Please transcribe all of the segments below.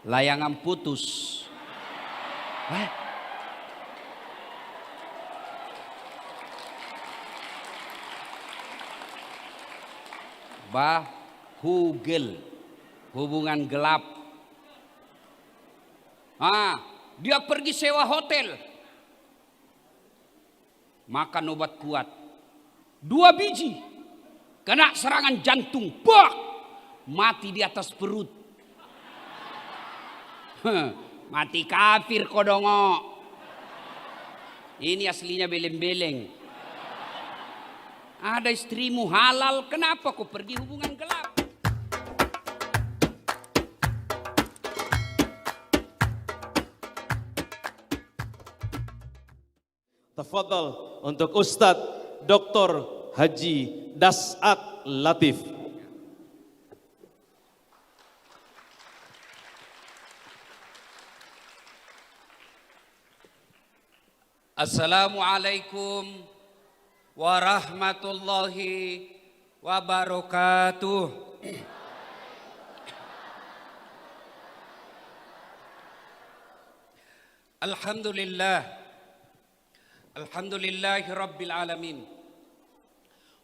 Layangan putus. Bahugel, hubungan gelap. Dia pergi sewa hotel, makan obat kuat 2 biji, kena serangan jantung, mati di atas perut. Mati kafir kodongo. Ini aslinya beleng-beleng. Ada istrimu halal, kenapa kau pergi hubungan gelap? Tafadhal untuk Ustadz Dr. Haji Das'at Latif. Assalamualaikum warahmatullahi wabarakatuh. Alhamdulillahi rabbil alamin.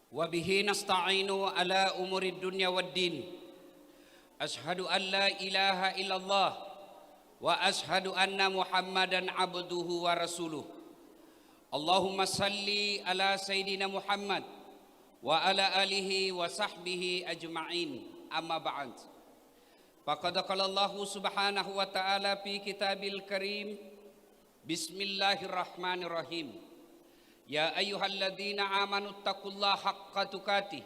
Wabihi nasta'inu ala umurid dunya waddin. Ashhadu an la ilaha illallah wa ashhadu anna Muhammadan abduhu wa rasuluh. Allahumma salli ala Sayyidina Muhammad wa ala alihi wa sahbihi ajma'in, amma ba'd. Faqad qala Allah subhanahu wa ta'ala fi kitabil karim, bismillahirrahmanirrahim. Ya ayyuhalladzina amanu taqullaha haqqa tuqatih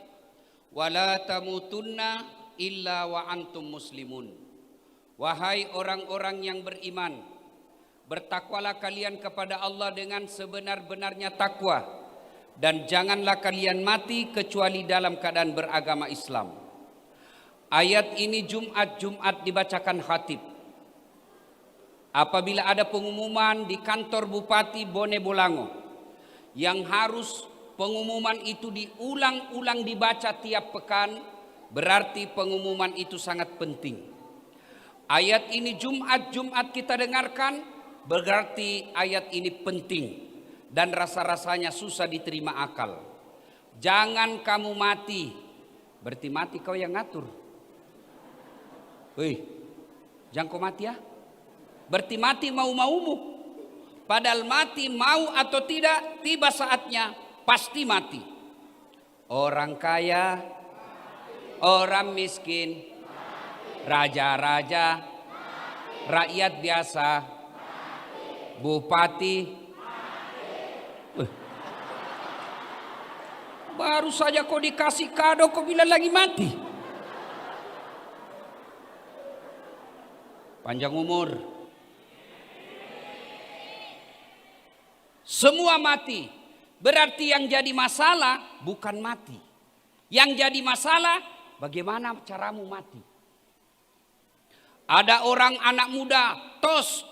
wa la tamutunna illa wa antum muslimun. Wahai orang-orang yang beriman, bertakwalah kalian kepada Allah dengan sebenar-benarnya takwa, dan janganlah kalian mati kecuali dalam keadaan beragama Islam. Ayat ini Jumat dibacakan khatib. Apabila ada pengumuman di kantor Bupati Bone Bolango yang harus pengumuman itu diulang-ulang dibaca tiap pekan, berarti pengumuman itu sangat penting. Ayat ini Jumat kita dengarkan, berarti ayat ini penting dan rasa-rasanya susah diterima akal. Jangan kamu mati, berarti mati kau yang ngatur. Jangan kau mati ya, berarti mati mau-maumu. Padahal mati mau atau tidak, tiba saatnya pasti mati. Orang kaya, orang miskin, raja-raja, rakyat biasa, bupati, baru saja kau dikasih kado kau bilang lagi mati. Panjang umur. Semua mati. Berarti yang jadi masalah bukan mati. Yang jadi masalah bagaimana caramu mati. Ada orang anak muda, tos,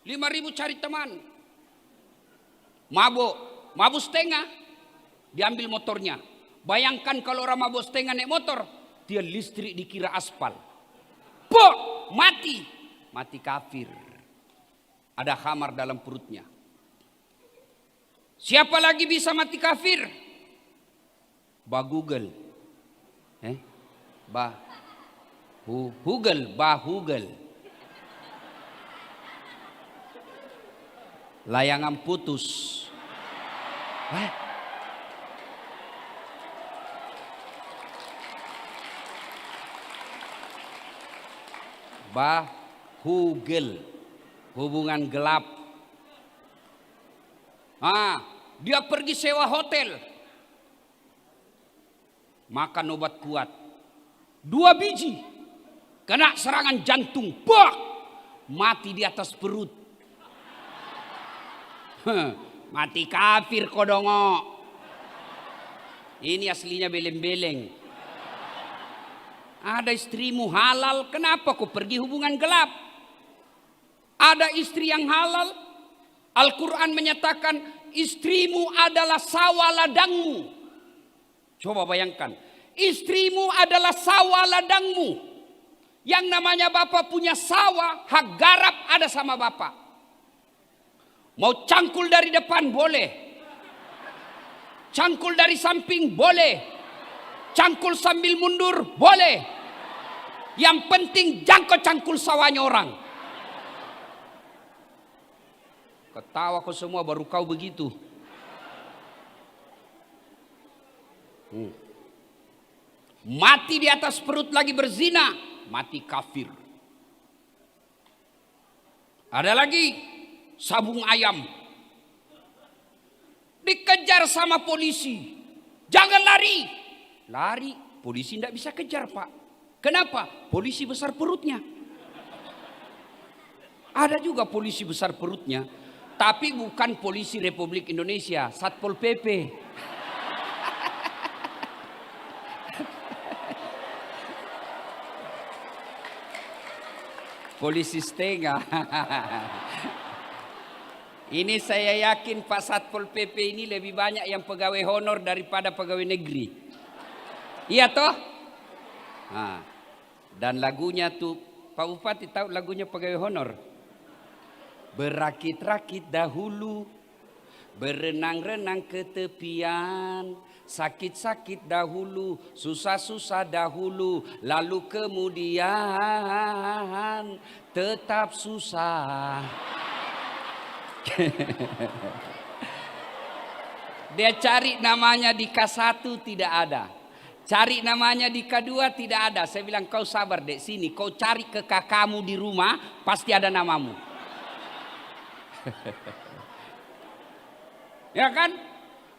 5.000 cari teman. Mabuk setengah, diambil motornya. Bayangkan kalau orang mabuk setengah naik motor, dia listrik dikira aspal. Mati kafir. Ada khamar dalam perutnya. Siapa lagi bisa mati kafir? Bahugel. Bahugel. Layangan putus. Bahugel, hubungan gelap. Dia pergi sewa hotel, makan obat kuat 2 biji, kena serangan jantung, mati di atas perut. Mati kafir kodongo. Ini aslinya beleng-beleng. Ada istrimu halal, kenapa kau pergi hubungan gelap? Ada istri yang halal, Al-Quran menyatakan istrimu adalah sawah ladangmu. Coba bayangkan, istrimu adalah sawah ladangmu. Yang namanya bapak punya sawah, hak garap ada sama bapak. Mau cangkul dari depan boleh. Cangkul dari samping boleh. Cangkul sambil mundur boleh. Yang penting jangkau cangkul sawahnya orang. Ketawa kau semua, baru kau begitu. Mati di atas perut lagi berzina, mati kafir. Ada lagi sabung ayam, dikejar sama polisi. Jangan lari. Lari, polisi tidak bisa kejar, Pak. Kenapa? Polisi besar perutnya. Ada juga polisi besar perutnya, tapi bukan polisi Republik Indonesia, Satpol PP. Polisi setengah. Ini saya yakin Pak Satpol PP ini lebih banyak yang pegawai honor daripada pegawai negeri. Iya toh? Nah, dan lagunya tuh, Pak Bupati tahu lagunya pegawai honor? Berakit-rakit dahulu, berenang-renang ke tepian, sakit-sakit dahulu, susah-susah dahulu, lalu kemudian tetap susah. Dia cari namanya di K1 tidak ada. Cari namanya di K2 tidak ada. Saya bilang kau sabar dek, sini kau cari ke kakakmu di rumah, pasti ada namamu. Ya kan?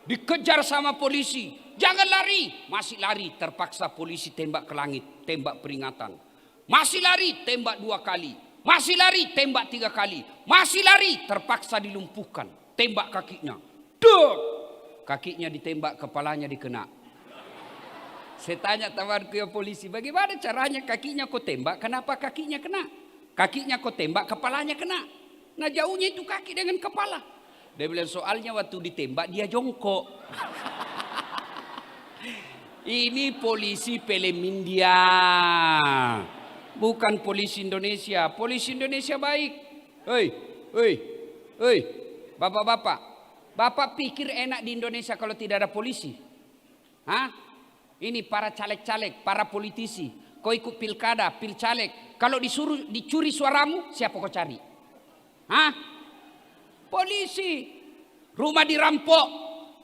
Dikejar sama polisi. Jangan lari. Masih lari, terpaksa polisi tembak ke langit. Tembak peringatan. Masih lari, tembak 2 kali. Masih lari, tembak 3 kali. Masih lari, terpaksa dilumpuhkan. Tembak kakinya. Duk! Kakinya ditembak, kepalanya dikena. Saya tanya temanku yang polisi, bagaimana caranya kakinya kau tembak, kenapa kakinya kena? Kakinya kau tembak, kepalanya kena. Nah jauhnya itu kaki dengan kepala. Dia bilang soalnya waktu ditembak dia jongkok. Ini polisi film India, bukan polisi Indonesia. Polisi Indonesia baik. Hei, bapak-bapak, bapak pikir enak di Indonesia kalau tidak ada polisi? Hah? Ini para caleg-caleg, para politisi. Kau ikut pilkada, pilcaleg. Kalau disuruh dicuri suaramu, siapa kau cari? Hah? Polisi. Rumah dirampok,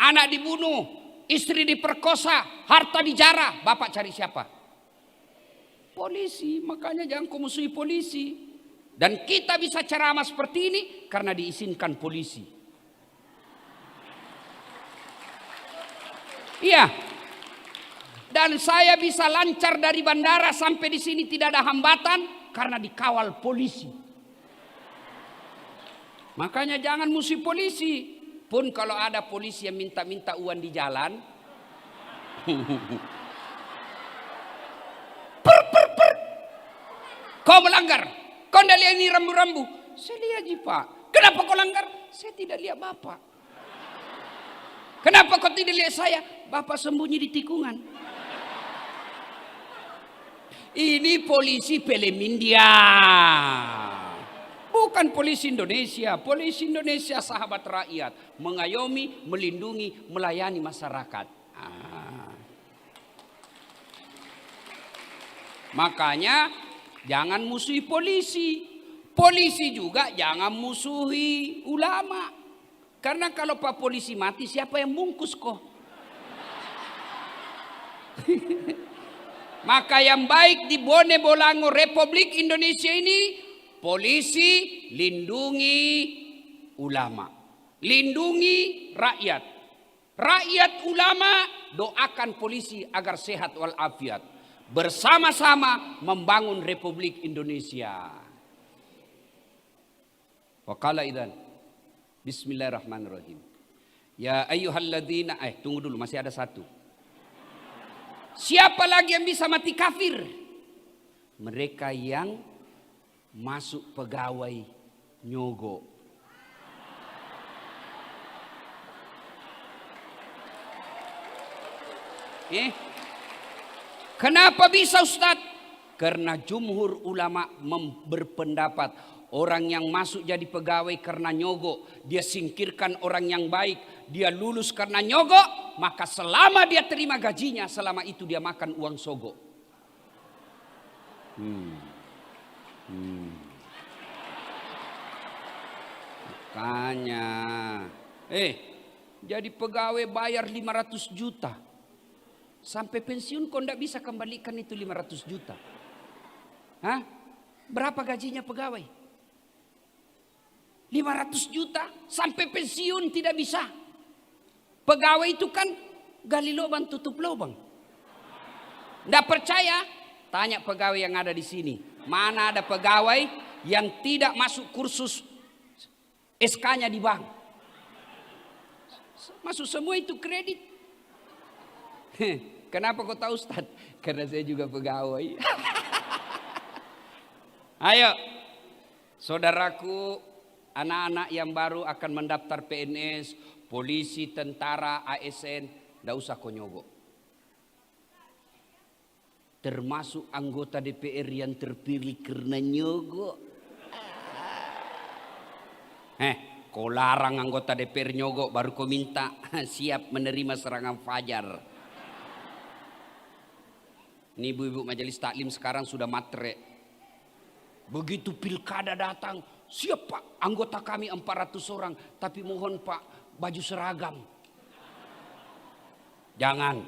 anak dibunuh, istri diperkosa, harta dijarah. Bapak cari siapa? Polisi. Makanya jangan kau musuhi polisi. Dan kita bisa ceramah seperti ini karena diizinkan polisi. Iya. Dan saya bisa lancar dari bandara sampai di sini tidak ada hambatan karena dikawal polisi. Makanya jangan musuh polisi. Pun kalau ada polisi yang minta-minta uang di jalan, per. Kau melanggar. Kau tidak lihat ini rambu-rambu. Saya lihat ji Pak. Kenapa kau langgar? Saya tidak lihat Bapak. Kenapa kau tidak lihat saya? Bapak sembunyi di tikungan. Ini polisi film India, bukan polisi Indonesia. Polisi Indonesia sahabat rakyat, mengayomi, melindungi, melayani masyarakat. Makanya jangan musuhi polisi. Polisi juga jangan musuhi ulama. Karena kalau Pak polisi mati, siapa yang bungkus kok? Maka yang baik di Bone Bolango Republik Indonesia ini, polisi lindungi ulama, lindungi rakyat. Rakyat ulama doakan polisi agar sehat walafiat. Bersama-sama membangun Republik Indonesia. Waqala idzan. Bismillahirrahmanirrahim. Ya ayyuhalladzina, tunggu dulu, masih ada satu. Siapa lagi yang bisa mati kafir? Mereka yang masuk pegawai nyogo. Kenapa bisa Ustadz? Karena jumhur ulama berpendapat orang yang masuk jadi pegawai karena nyogok, dia singkirkan orang yang baik, dia lulus karena nyogok, maka selama dia terima gajinya, selama itu dia makan uang sogok. Makanya, jadi pegawai bayar 500 juta. Sampai pensiun kau tidak bisa kembalikan itu 500 juta. Hah? Berapa gajinya pegawai? 500 juta sampai pensiun tidak bisa. Pegawai itu kan gali lubang tutup lubang. Tidak percaya? Tanya pegawai yang ada di sini. Mana ada pegawai yang tidak masuk kursus SK-nya di bank? Masuk semua itu kredit. Kenapa kau tahu Ustaz? Karena saya juga pegawai. Ayo, saudaraku, anak-anak yang baru akan mendaftar PNS, polisi, tentara, ASN, tidak usah kau nyogok. Termasuk anggota DPR yang terpilih karena nyogok. Kau larang anggota DPR nyogok, baru kau minta siap menerima serangan fajar. Ini ibu-ibu majelis taklim sekarang sudah matre. Begitu pilkada datang, siap Pak, anggota kami 400 orang, tapi mohon Pak baju seragam. Jangan.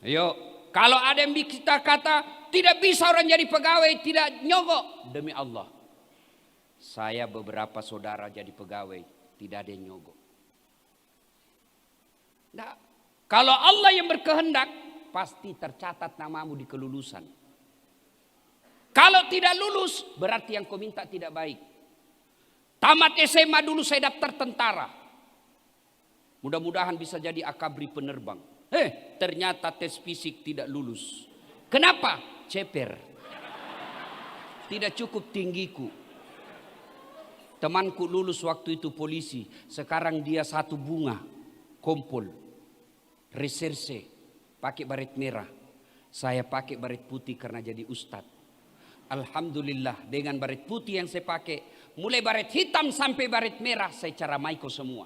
Ayo, kalau ada yang kita kata tidak bisa orang jadi pegawai, tidak nyogok, demi Allah. Saya beberapa saudara jadi pegawai, tidak ada yang nyogok. Nah, kalau Allah yang berkehendak, pasti tercatat namamu di kelulusan. Kalau tidak lulus, berarti yang kau minta tidak baik. Tamat SMA dulu saya daftar tentara. Mudah-mudahan bisa jadi akabri penerbang. Ternyata tes fisik tidak lulus. Kenapa? Ceper. Tidak cukup tinggiku. Temanku lulus waktu itu polisi. Sekarang dia satu bunga. Kompol. Reserse. Pakai baret merah. Saya pakai baret putih karena jadi ustadz. Alhamdulillah dengan baret putih yang saya pakai. Mulai baret hitam sampai baret merah. Saya cara maiko semua.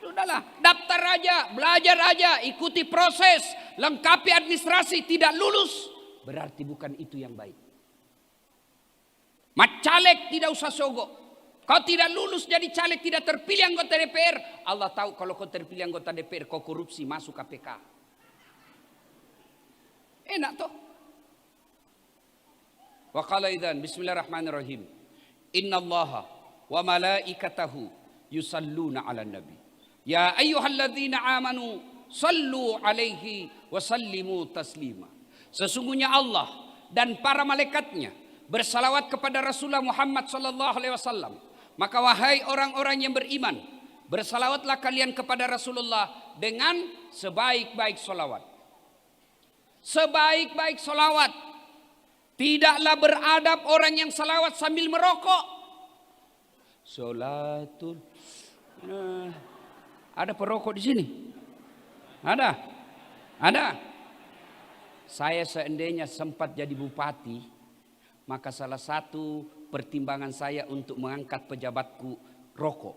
Sudahlah, daftar aja, belajar aja, ikuti proses, lengkapi administrasi, tidak lulus. Berarti bukan itu yang baik. Caleg tidak usah sogok. Kau tidak lulus jadi caleg, tidak terpilih anggota DPR. Allah tahu kalau kau terpilih anggota DPR, kau korupsi masuk KPK. Enak toh. Wa qala idzan bismillahirrahmanirrahim. Innallaha wa malaikatahu yusalluna 'alan nabi. Ya ayyuhalladzina amanu sallu alaihi wa sallimu taslima. Sesungguhnya Allah dan para malaikatnya bersalawat kepada Rasulullah Muhammad sallallahu alaihi wasallam. Maka wahai orang-orang yang beriman, bersalawatlah kalian kepada Rasulullah dengan sebaik-baik salawat. Sebaik-baik salawat. Tidaklah beradab orang yang salawat sambil merokok. Salatul. Ada perokok di sini? Ada? Ada? Saya seandainya sempat jadi bupati, maka salah satu pertimbangan saya untuk mengangkat pejabatku rokok.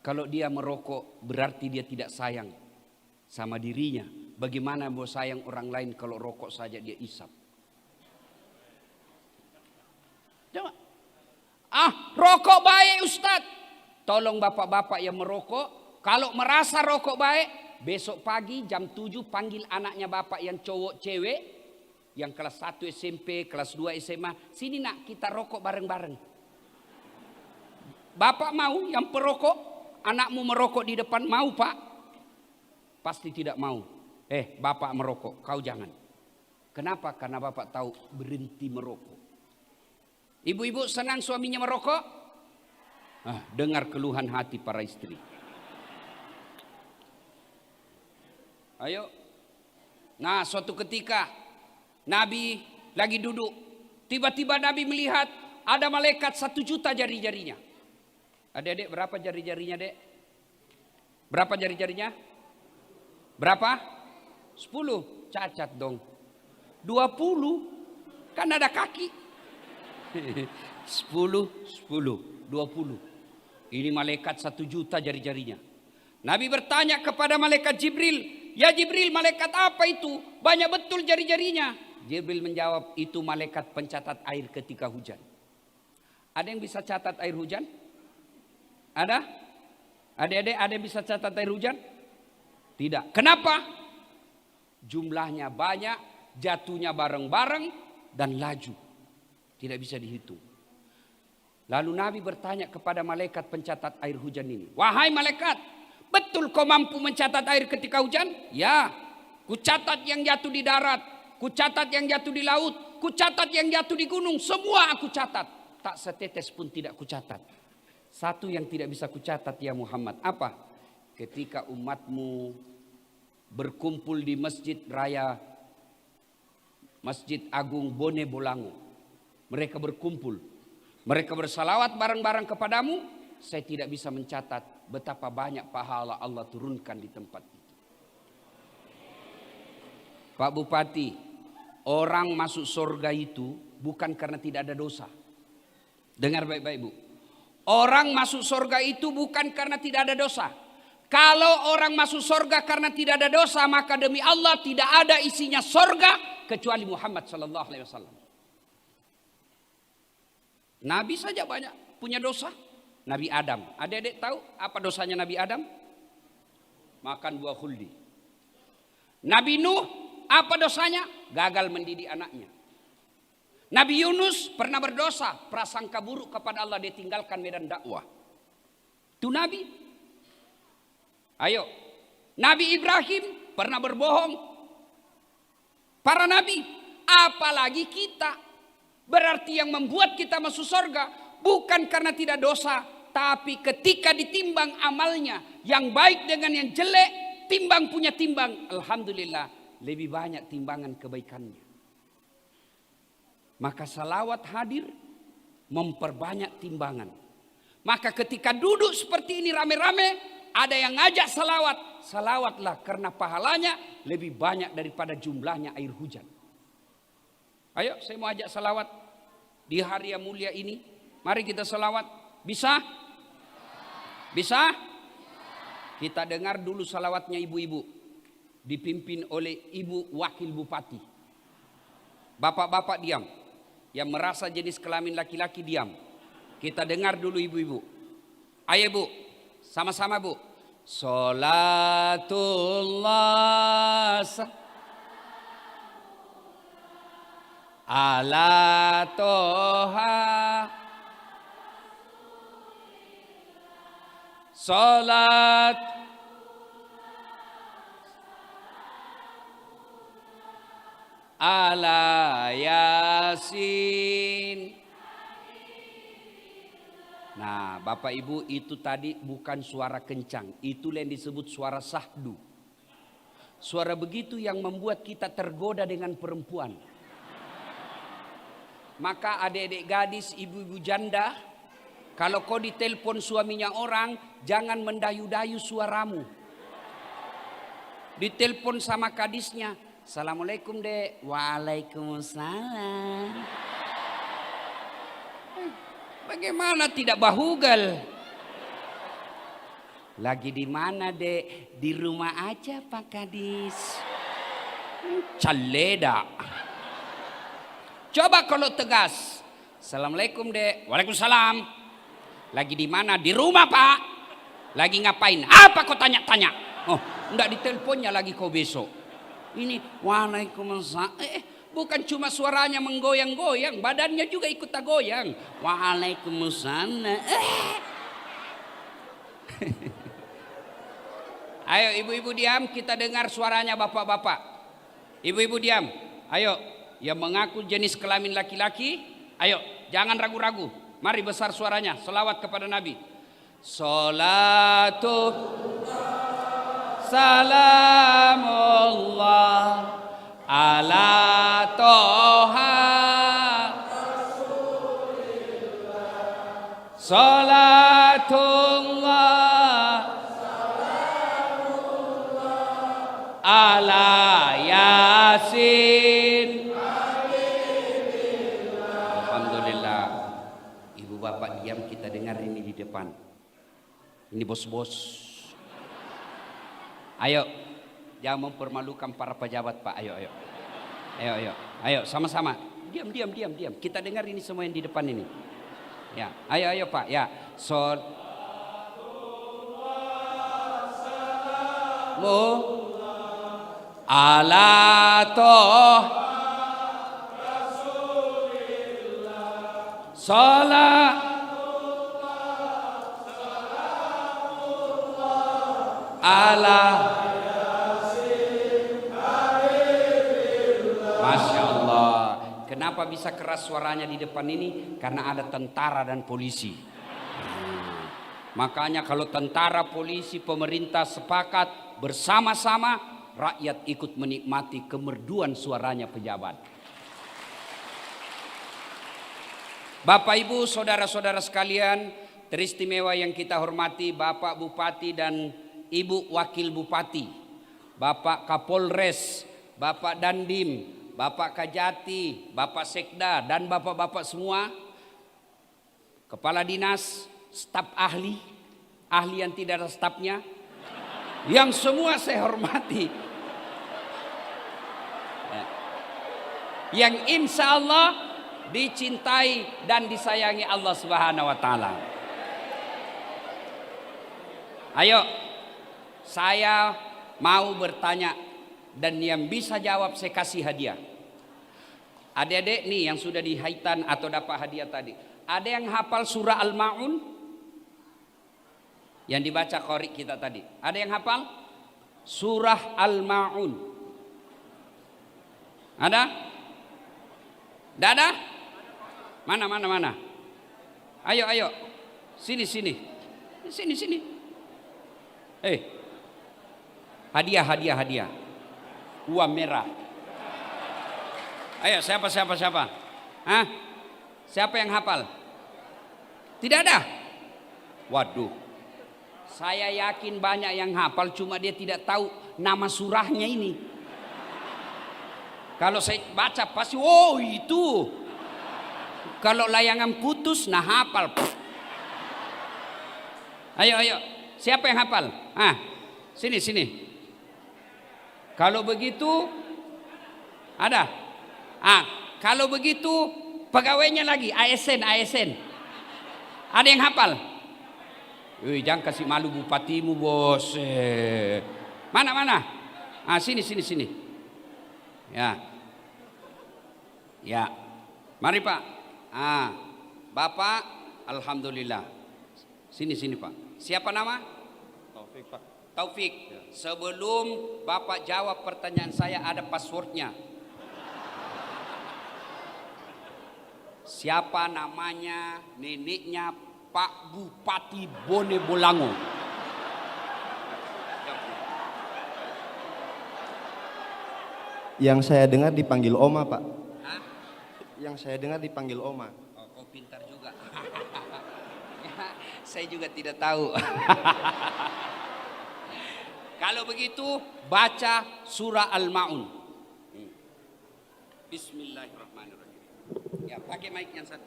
Kalau dia merokok berarti dia tidak sayang sama dirinya. Bagaimana mau sayang orang lain kalau rokok saja dia isap? Coba. Rokok baik Ustadz. Tolong bapak-bapak yang merokok, kalau merasa rokok baik, besok pagi jam 7 panggil anaknya bapak yang cowok cewek, yang kelas 1 SMP, kelas 2 SMA, sini nak kita rokok bareng-bareng. Bapak mau yang perokok, anakmu merokok di depan, mau Pak? Pasti tidak mau. Bapak merokok, kau jangan. Kenapa? Karena bapak tahu berhenti merokok. Ibu-ibu senang suaminya merokok? Dengar keluhan hati para istri. Ayo. Nah, suatu ketika Nabi lagi duduk. Tiba-tiba Nabi melihat ada malaikat 1 juta jari-jarinya. Adik-adik berapa jari-jarinya dek? Berapa jari-jarinya? Berapa? 10. Cacat dong. 20. Kan ada kaki. 10, 20. Ini malaikat 1 juta jari-jarinya. Nabi bertanya kepada malaikat Jibril, "Ya Jibril, malaikat apa itu? Banyak betul jari-jarinya." Jibril menjawab, "Itu malaikat pencatat air ketika hujan." Ada yang bisa catat air hujan? Ada? Adik-adik, ada yang bisa catat air hujan? Tidak. Kenapa? Jumlahnya banyak, jatuhnya bareng-bareng, dan laju. Tidak bisa dihitung. Lalu Nabi bertanya kepada malaikat pencatat air hujan ini, "Wahai malaikat, betul kau mampu mencatat air ketika hujan?" "Ya, kucatat yang jatuh di darat, kucatat yang jatuh di laut, kucatat yang jatuh di gunung, semua aku catat. Tak setetes pun tidak kucatat. Satu yang tidak bisa kucatat ya Muhammad." "Apa?" "Ketika umatmu berkumpul di Masjid Raya, Masjid Agung Bone Bolango. Mereka berkumpul, mereka bersalawat bareng-bareng kepadamu. Saya tidak bisa mencatat betapa banyak pahala Allah turunkan di tempat itu." Pak Bupati, orang masuk surga itu bukan karena tidak ada dosa. Dengar baik-baik Bu. Orang masuk surga itu bukan karena tidak ada dosa. Kalau orang masuk surga karena tidak ada dosa, maka demi Allah tidak ada isinya surga kecuali Muhammad sallallahu alaihi wasallam. Nabi saja banyak punya dosa. Nabi Adam. Adik-adik tahu apa dosanya Nabi Adam? Makan buah khuldi. Nabi Nuh, apa dosanya? Gagal mendidik anaknya. Nabi Yunus pernah berdosa, prasangka buruk kepada Allah, dia tinggalkan medan dakwah. Itu Nabi. Ayo. Nabi Ibrahim pernah berbohong. Para Nabi. Apalagi kita. Berarti yang membuat kita masuk surga bukan karena tidak dosa, tapi ketika ditimbang amalnya, yang baik dengan yang jelek, timbang punya timbang, alhamdulillah lebih banyak timbangan kebaikannya. Maka salawat hadir memperbanyak timbangan. Maka ketika duduk seperti ini rame-rame, ada yang ngajak salawat, salawatlah karena pahalanya lebih banyak daripada jumlahnya air hujan. Ayo, saya mau ajak salawat di hari yang mulia ini. Mari kita salawat. Bisa? Bisa? Kita dengar dulu salawatnya ibu-ibu. Dipimpin oleh ibu wakil bupati. Bapak-bapak diam. Yang merasa jenis kelamin laki-laki diam. Kita dengar dulu ibu-ibu. Ayo Bu, sama-sama Bu. Salatullah ala toha, salat ala yasin. Nah Bapak Ibu, itu tadi bukan suara kencang, itu yang disebut suara sahdu. Suara begitu yang membuat kita tergoda dengan perempuan. Maka adik-adik gadis, ibu-ibu janda, kalau kau ditelepon suaminya orang, jangan mendayu-dayu suaramu. Ditelepon sama kadisnya, "Assalamualaikum Dek." "Waalaikumsalam." Bagaimana tidak bahugal? "Lagi di mana Dek?" "Di rumah aja Pak Kadis." Caleda. Coba kalau tegas. "Assalamualaikum Dek." "Waalaikumsalam." "Lagi di mana?" "Di rumah Pak." "Lagi ngapain?" "Apa kau tanya-tanya?" "Oh, enggak diteleponnya lagi kau besok." Ini waalaikumsalam. Bukan cuma suaranya menggoyang-goyang, badannya juga ikut goyang. Waalaikumsalam. Ayo ibu-ibu diam, kita dengar suaranya bapak-bapak. Ibu-ibu diam. Ayo, yang mengaku jenis kelamin laki-laki, ayo jangan ragu-ragu. Mari besar suaranya, selawat kepada Nabi. Salatu salamullah ala toha, salatullah ala yasin. Bapak diam, kita dengar ini di depan. Ini bos-bos. Ayo, jangan mempermalukan para pejabat Pak. Ayo, ayo. Ayo, ayo. Ayo, sama-sama. Diam. Kita dengar ini semua yang di depan ini. Ya, ayo Pak. Ya. Ala salat ala Masya Allah. Kenapa bisa keras suaranya di depan ini? Karena ada tentara dan polisi. Makanya kalau tentara, polisi, pemerintah sepakat bersama-sama, rakyat ikut menikmati kemerduan suaranya pejabat. Bapak Ibu, saudara-saudara sekalian, teristimewa yang kita hormati Bapak Bupati dan Ibu Wakil Bupati, Bapak Kapolres, Bapak Dandim, Bapak Kajati, Bapak Sekda, dan bapak-bapak semua, kepala dinas, staf ahli yang tidak ada stafnya, yang semua saya hormati, yang insya Allah dicintai dan disayangi Allah Subhanahu wa Ta'ala. Ayo, saya mau bertanya, dan yang bisa jawab saya kasih hadiah. Adik-adik nih yang sudah di haitan atau dapat hadiah tadi, ada yang hafal surah Al-Ma'un yang dibaca qori kita tadi? Ada yang hafal surah Al-Ma'un? Ada? Tidak ada? Mana? Ayo. Sini. Hadiah. Uang merah. Ayo, siapa? Hah? Siapa yang hafal? Tidak ada? Waduh. Saya yakin banyak yang hafal, cuma dia tidak tahu nama surahnya ini. Kalau saya baca pasti, oh itu. Kalau layangan putus, nah hafal. Ayo. Siapa yang hafal? Sini. Kalau begitu, ada. Kalau begitu, pegawainya lagi, ASN. Ada yang hafal? Jangan kasih malu bupatimu, bos. Mana? Sini. Ya. Mari Pak. Bapak, alhamdulillah. Sini Pak. Siapa nama? Taufik Pak. Taufik. Sebelum Bapak jawab pertanyaan saya, ada passwordnya. Siapa namanya neneknya Pak Bupati Bone Bolango? Yang saya dengar dipanggil Oma, Pak. Yang saya dengar dipanggil Oma. Oh, pintar juga. Saya juga tidak tahu. Kalau begitu, baca surah Al-Ma'un. Bismillahirrahmanirrahim. Ya, pakai mic yang satu.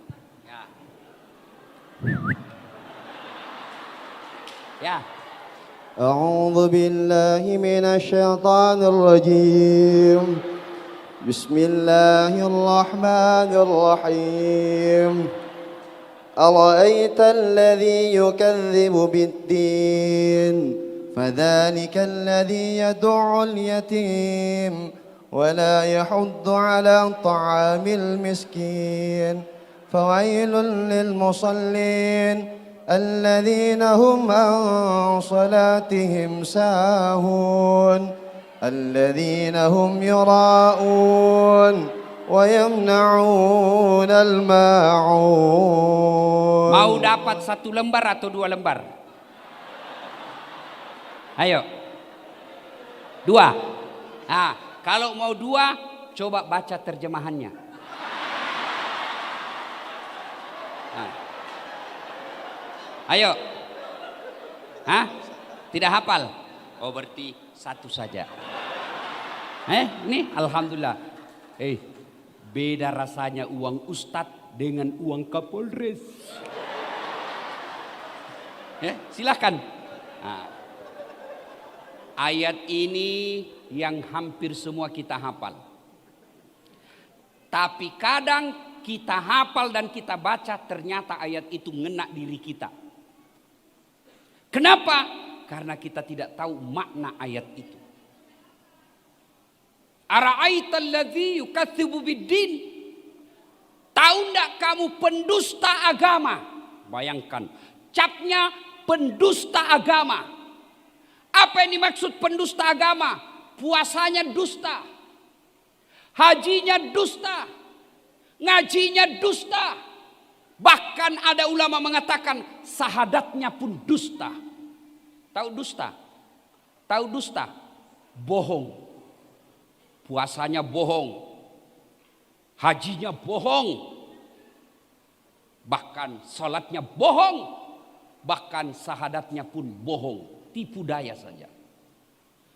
Ya. A'udzu billahi minasy syaithanir rajim. Bismillahirrahmanirrahim. Ara'aita alladhi yukadzibu bid-din, fadzalika alladhi yad'u al-yatim wa la yahuddu 'ala ta'amil miskin. Fawailul lil musallin الذين هم عن صلاتهم ساهون الذين هم يراءون ويمنعون الماعون. Mau dapat 1 lembar atau 2 lembar? Ayo. 2. Kalau mau 2, coba baca terjemahannya. Ayo. Tidak hafal? Oh, berarti 1 saja. Ini alhamdulillah. Beda rasanya uang ustadz dengan uang Kapolres. Silakan. Nah, ayat ini yang hampir semua kita hafal. Tapi kadang kita hafal dan kita baca ternyata ayat itu ngena diri kita. Kenapa? Karena kita tidak tahu makna ayat itu. Ara'aital ladzi yukatsibu biddin. Tahu enggak kamu pendusta agama? Bayangkan, capnya pendusta agama. Apa yang dimaksud pendusta agama? Puasanya dusta, hajinya dusta, ngajinya dusta. Bahkan ada ulama mengatakan sahadatnya pun dusta. Tahu dusta? Tahu dusta? Bohong. Puasanya bohong, hajinya bohong, bahkan salatnya bohong, bahkan sahadatnya pun bohong, tipu daya saja.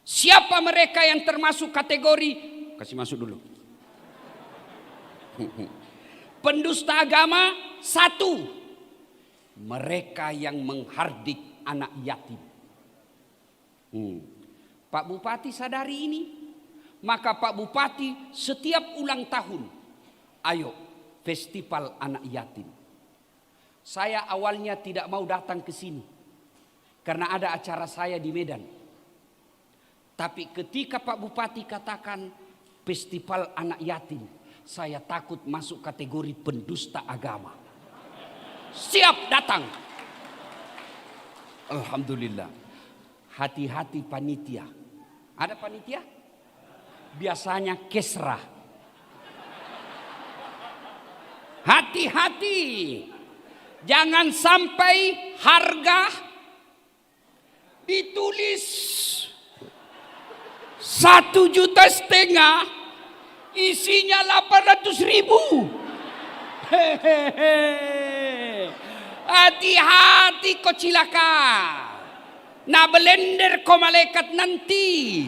Siapa mereka yang termasuk kategori? Kasih masuk dulu. Pendusta agama, satu, mereka yang menghardik anak yatim. Pak Bupati sadari ini. Maka Pak Bupati setiap ulang tahun, ayo festival anak yatim. Saya awalnya tidak mau datang ke sini karena ada acara saya di Medan. Tapi ketika Pak Bupati katakan festival anak yatim, saya takut masuk kategori pendusta agama. Siap datang. Alhamdulillah. Hati-hati panitia. Ada panitia? Biasanya kesrah. Hati-hati. Jangan sampai harga ditulis 1,5 juta, isinya 800.000. Hati-hati kau cilaka. Nah belender kau malaikat nanti.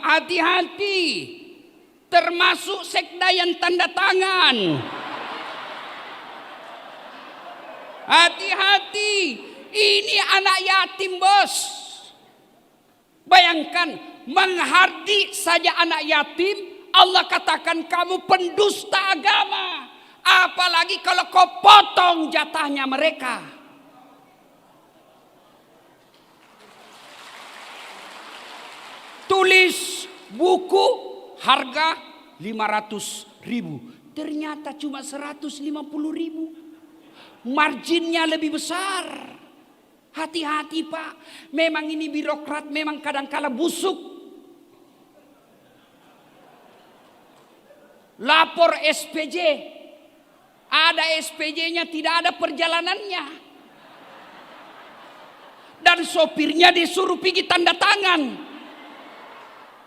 Hati-hati. Termasuk sekda yang tanda tangan. Hati-hati. Ini anak yatim, bos. Bayangkan, menghardik saja anak yatim, Allah katakan kamu pendusta agama. Apalagi kalau kau potong jatahnya mereka. Tulis buku harga 500.000. Ternyata cuma 150.000. Marginnya lebih besar. Hati-hati Pak. Memang ini birokrat memang kadang-kala busuk. Lapor SPJ. Ada SPJ-nya tidak ada perjalanannya. Dan sopirnya disuruh pergi tanda tangan.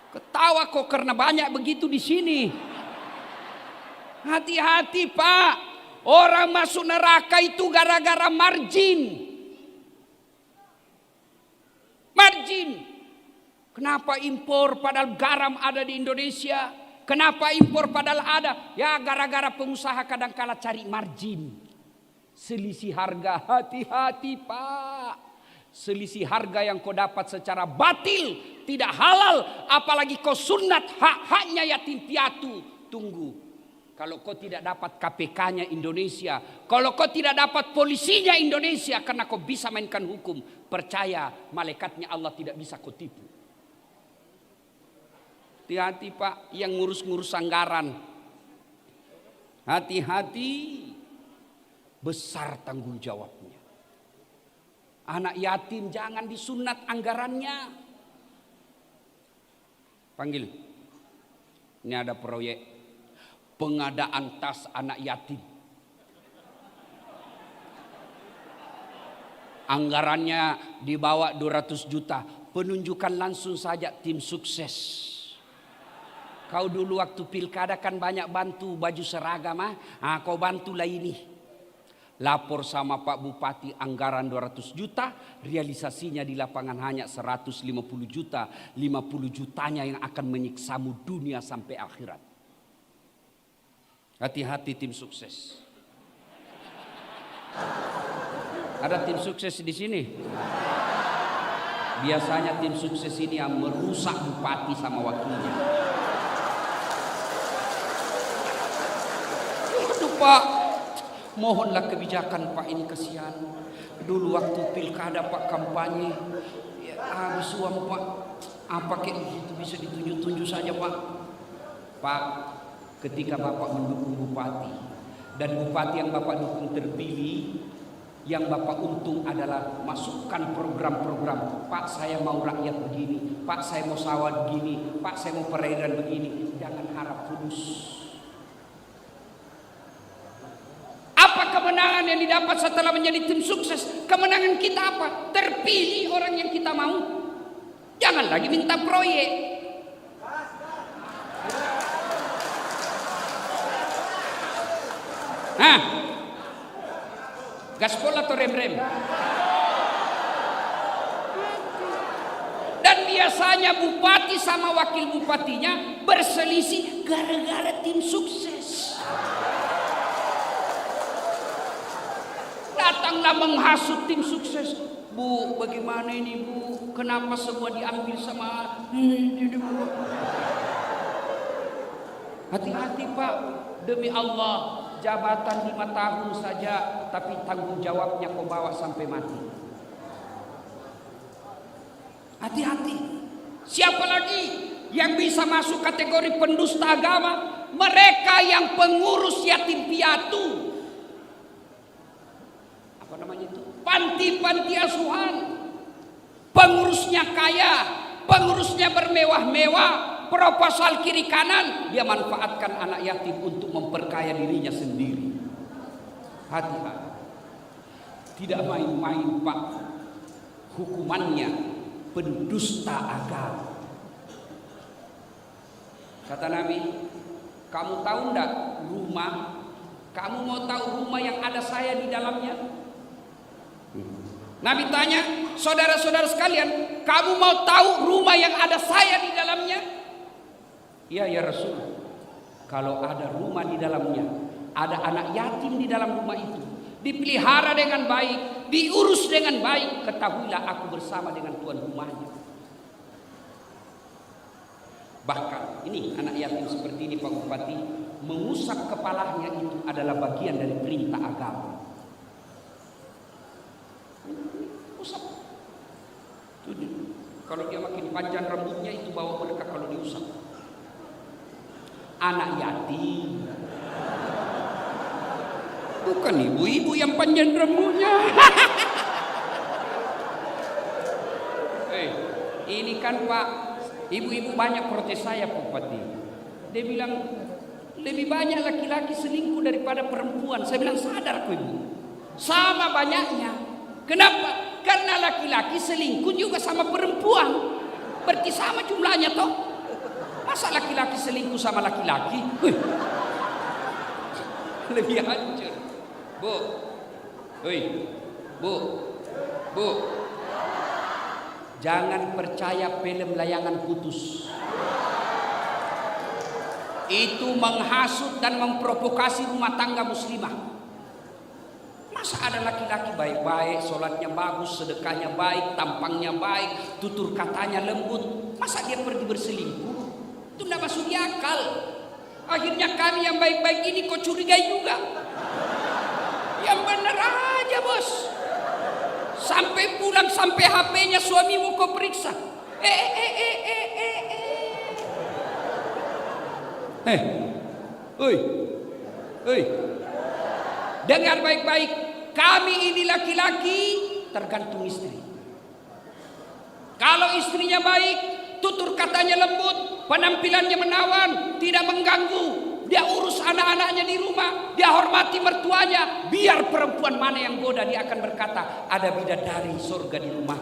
Ketawa kok karena banyak begitu di sini. Hati-hati Pak. Orang masuk neraka itu gara-gara margin. Margin. Kenapa impor padahal garam ada di Indonesia? Kenapa impor padahal ada? Ya gara-gara pengusaha kadang-kala cari margin. Selisih harga. Hati-hati Pak. Selisih harga yang kau dapat secara batil, tidak halal, apalagi kau sunat hak-haknya yatim piatu. Tunggu. Kalau kau tidak dapat KPK-nya Indonesia, kalau kau tidak dapat polisinya Indonesia karena kau bisa mainkan hukum, percaya malaikatnya Allah tidak bisa kau tipu. Hati-hati Pak yang ngurus-ngurus anggaran. Hati-hati, besar tanggung jawabnya. Anak yatim jangan disunat anggarannya. Panggil. Ini ada proyek pengadaan tas anak yatim. Anggarannya dibawa 200 juta. Penunjukan langsung saja tim sukses. Kau dulu waktu pilkada kan banyak bantu baju seragam. Kau bantulah ini. Lapor sama Pak Bupati anggaran 200 juta, realisasinya di lapangan hanya 150 juta. 50 jutanya yang akan menyiksamu dunia sampai akhirat. Hati-hati tim sukses. Ada tim sukses di sini. Biasanya tim sukses ini yang merusak bupati sama wakilnya. Aduh Pak, mohonlah kebijakan Pak, ini kasihan. Dulu waktu pilkada Pak kampanye, ya, habis uang Pak. Apa kayak begitu bisa ditunjuk-tunjuk saja Pak. Pak, ketika Bapak mendukung bupati dan bupati yang Bapak dukung terpilih, yang Bapak untung adalah masukkan program-program. Pak, saya mau rakyat begini, Pak, saya mau sawah begini, Pak, saya mau perairan begini. Jangan harap fulus. Apa kemenangan yang didapat setelah menjadi tim sukses? Kemenangan kita apa? Terpilih orang yang kita mau. Jangan lagi minta proyek. Hah? Gaspol atau rem-rem? Dan biasanya bupati sama wakil bupatinya berselisih gara-gara tim sukses. Datanglah menghasut tim sukses. Bu, bagaimana ini Bu? Kenapa semua diambil sama ini Bu? Hati-hati Pak, demi Allah. Jabatan 5 tahun saja, tapi tanggung jawabnya kau bawa sampai mati. Hati-hati. Siapa lagi yang bisa masuk kategori pendusta agama? Mereka yang pengurus yatim piatu. Apa namanya itu? Panti-panti asuhan. Pengurusnya kaya, pengurusnya bermewah-mewah. Proposal kiri kanan, dia manfaatkan anak yatim untuk memperkaya dirinya sendiri. Hati-hati. Tidak main-main Pak. Hukumannya pendusta agama. Kata Nabi, kamu tahu enggak rumah? Kamu mau tahu rumah yang ada saya di dalamnya? Nabi tanya, saudara-saudara sekalian, kamu mau tahu rumah yang ada saya di dalamnya? Iya ya Rasul, kalau ada rumah di dalamnya, ada anak yatim di dalam rumah itu, dipelihara dengan baik, diurus dengan baik, ketahuilah aku bersama dengan tuan rumahnya. Bahkan ini anak yatim seperti ini Pak Bupati, mengusap kepalanya itu adalah bagian dari perintah agama. Usap. Kalau dia makin panjang rambutnya itu bawa berkah kalau diusap. Anak yatim, bukan ibu-ibu yang panjang rambutnya. Ini kan Pak, ibu-ibu banyak protes saya Pak Bupati. Dia bilang lebih banyak laki-laki selingkuh daripada perempuan. Saya bilang sadar kok Ibu, sama banyaknya. Kenapa? Karena laki-laki selingkuh juga sama perempuan, berarti sama jumlahnya toh. Masa laki-laki selingkuh sama laki-laki? Lebih hancur. Bu, Bu, jangan percaya film layangan putus. Itu menghasut dan memprovokasi rumah tangga muslimah. Masa ada laki-laki baik-baik, sholatnya bagus, sedekahnya baik, tampangnya baik, tutur katanya lembut, masa dia pergi berselingkuh? Itu tidak masuk di akal. Akhirnya kami yang baik-baik ini kok curigai juga. Yang benar aja bos. Sampai pulang, sampai HP-nya suami mau kau periksa. Dengar baik-baik. Kami ini laki-laki tergantung istri. Kalau istrinya baik, tutur katanya lembut, penampilannya menawan, tidak mengganggu, dia urus anak-anaknya di rumah, dia hormati mertuanya, biar perempuan mana yang goda, dia akan berkata, ada bidadari surga di rumah.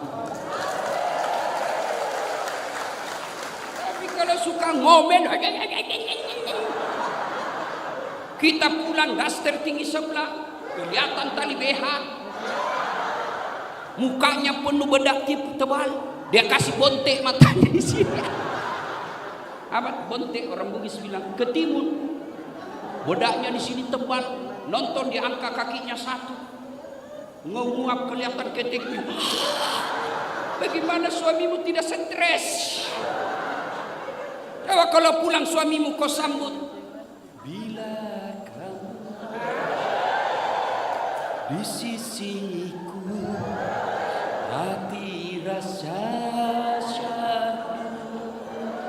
Tapi kalau suka ngomel, kita pulang daster tinggi sebelah, kelihatan tali BH, mukanya penuh bedak tebal. Dia kasih bontek matanya di sini. Apa bontek? Orang Bugis bilang ketimun. Bedaknya di sini tebal. Nonton di angka kakinya 1. Nguap kelihatan keteknya. Bagaimana suamimu tidak stres? Coba kalau pulang suamimu kau sambut. Bila kamu di sisiku, hati rasa syahdu.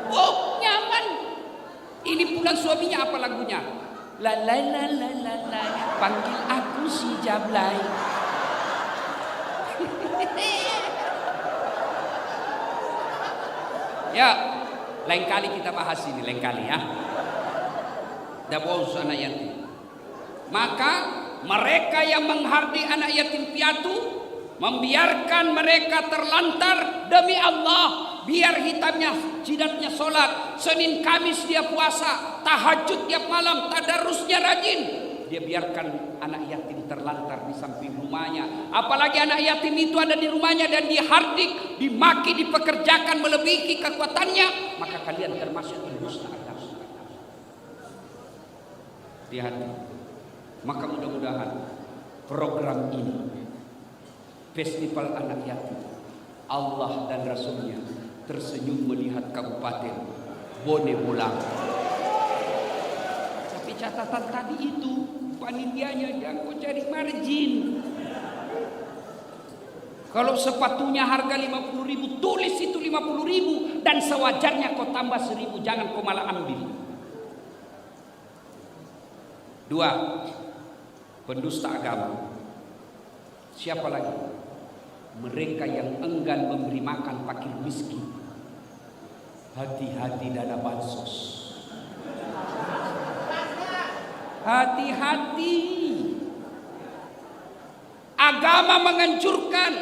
Oh, nyaman. Ini pulang suaminya apa lagunya? La la la la la la, panggil aku si Jablay. Ya, lain kali kita bahas ini, lain kali ya. Dabos anak yatim. Maka mereka yang menghardi anak yatim piatu, membiarkan mereka terlantar demi Allah, biar hitamnya jidatnya sholat, Senin Kamis dia puasa, tahajud tiap malam, tadarusnya rajin. Dia biarkan anak yatim terlantar di samping rumahnya. Apalagi anak yatim itu ada di rumahnya dan dihardik, dimaki, dipekerjakan melebihi kekuatannya, maka kalian termasuk dusta agama. Hati-hati. Maka mudah-mudahan program ini, Festival Anak Yatim, Allah dan Rasulnya tersenyum melihat Kabupaten Bone Bolang. Tapi catatan tadi itu panitianya jangan kau cari margin. Kalau sepatunya harga 50.000, tulis itu 50.000 dan sewajarnya kau tambah 1.000, jangan kau malah ambil. 2. Pendusta agama. Siapa lagi? Mereka yang enggan memberi makan fakir miskin. Hati-hati dana bansos. Hati-hati. Agama menganjurkan,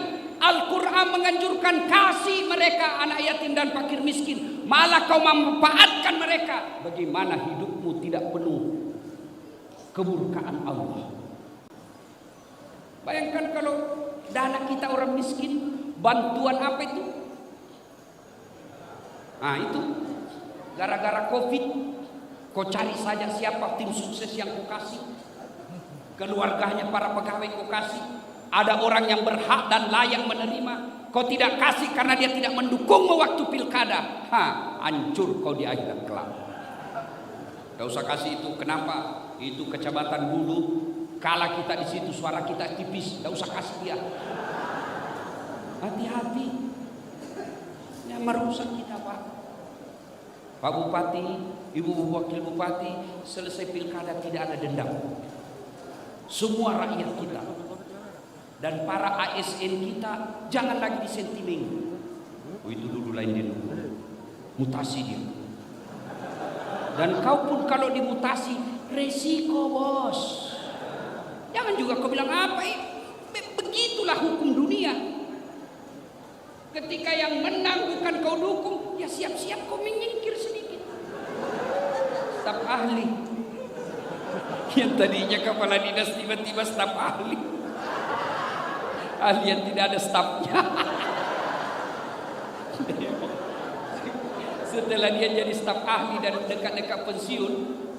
Al-Quran menganjurkan kasih mereka anak yatim dan fakir miskin. Malah kau memanfaatkan mereka. Bagaimana hidupmu tidak penuh kemurkaan Allah. Bayangkan kalau dana kita orang miskin, bantuan apa itu? Nah itu, gara-gara COVID, kau cari saja siapa tim sukses yang kau kasih. Keluarganya para pegawai kau kasih. Ada orang yang berhak dan layak menerima, kau tidak kasih karena dia tidak mendukungmu waktu pilkada. Hancur kau di akhirat kelak. Gak usah kasih itu. Kenapa? Itu kecamatan Bulu. Kala kita di situ suara kita tipis. Gak usah kasih dia. Hati-hati. Yang merusak kita Pak. Pak Bupati, Ibu Wakil Bupati, selesai pilkada tidak ada dendam. Semua rakyat kita dan para ASN kita jangan lagi disentimen. Oh itu dulu lain dia dulu. Mutasi dia. Dan kau pun kalau dimutasi resiko bos. Jangan juga kau bilang apa begitulah hukum dunia. Ketika yang menang bukan kau dukung, ya siap-siap kau menyingkir sedikit. Staf ahli. Yang tadinya kepala dinas tiba-tiba staf ahli. Ahli yang tidak ada stafnya. Setelah dia jadi staf ahli dan dekat-dekat pensiun,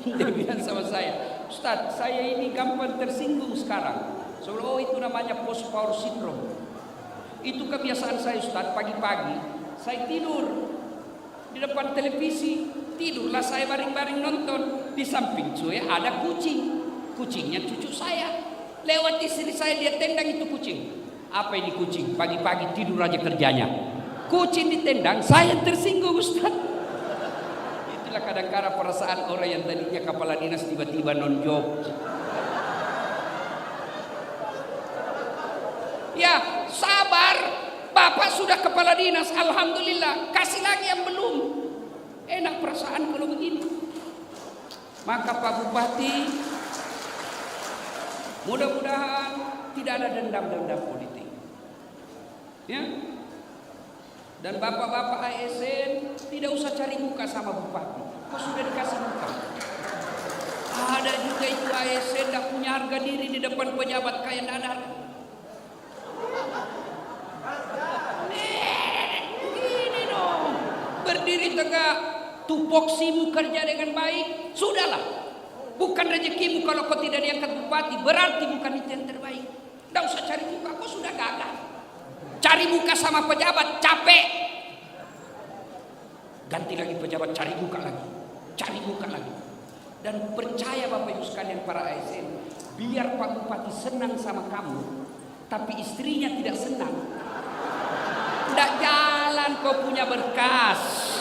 dia bilang sama saya, Ustadz, saya ini gampang tersinggung sekarang. Soalnya itu namanya post power syndrome. Itu kebiasaan saya Ustadz, pagi-pagi saya tidur di depan televisi, tidurlah saya baring-baring nonton. Di samping saya ada kucing, kucingnya cucu saya. Lewat istri saya dia tendang itu kucing. Apa ini kucing? Pagi-pagi tidur aja kerjanya. Kucing ditendang, saya tersinggung Ustaz. Itulah kadang-kadang perasaan orang yang tadinya kepala dinas tiba-tiba non-job. Ya sabar, Bapak sudah kepala dinas, Alhamdulillah. Kasih lagi yang belum. Enak perasaan kalau begini. Maka Pak Bupati, mudah-mudahan tidak ada dendam-dendam politik. Ya. Dan bapak-bapak ASN tidak usah cari muka sama bupati. Kau sudah dikasih muka. Ada juga itu ASN tidak punya harga diri di depan pejabat kaya dadar. Gini dong. Berdiri tegak, tupoksimu kerja dengan baik. Sudahlah. Bukan rezekimu kalau kau tidak diangkat bupati, berarti bukan itu yang terbaik. Tidak usah cari muka, kau sudah gagal. Cari muka sama pejabat, capek. Ganti lagi pejabat, cari muka lagi. Cari muka lagi. Dan percaya Bapak Ibu sekalian para ASN, biar Pak Bupati senang sama kamu, tapi istrinya tidak senang, tidak jalan kau punya berkas.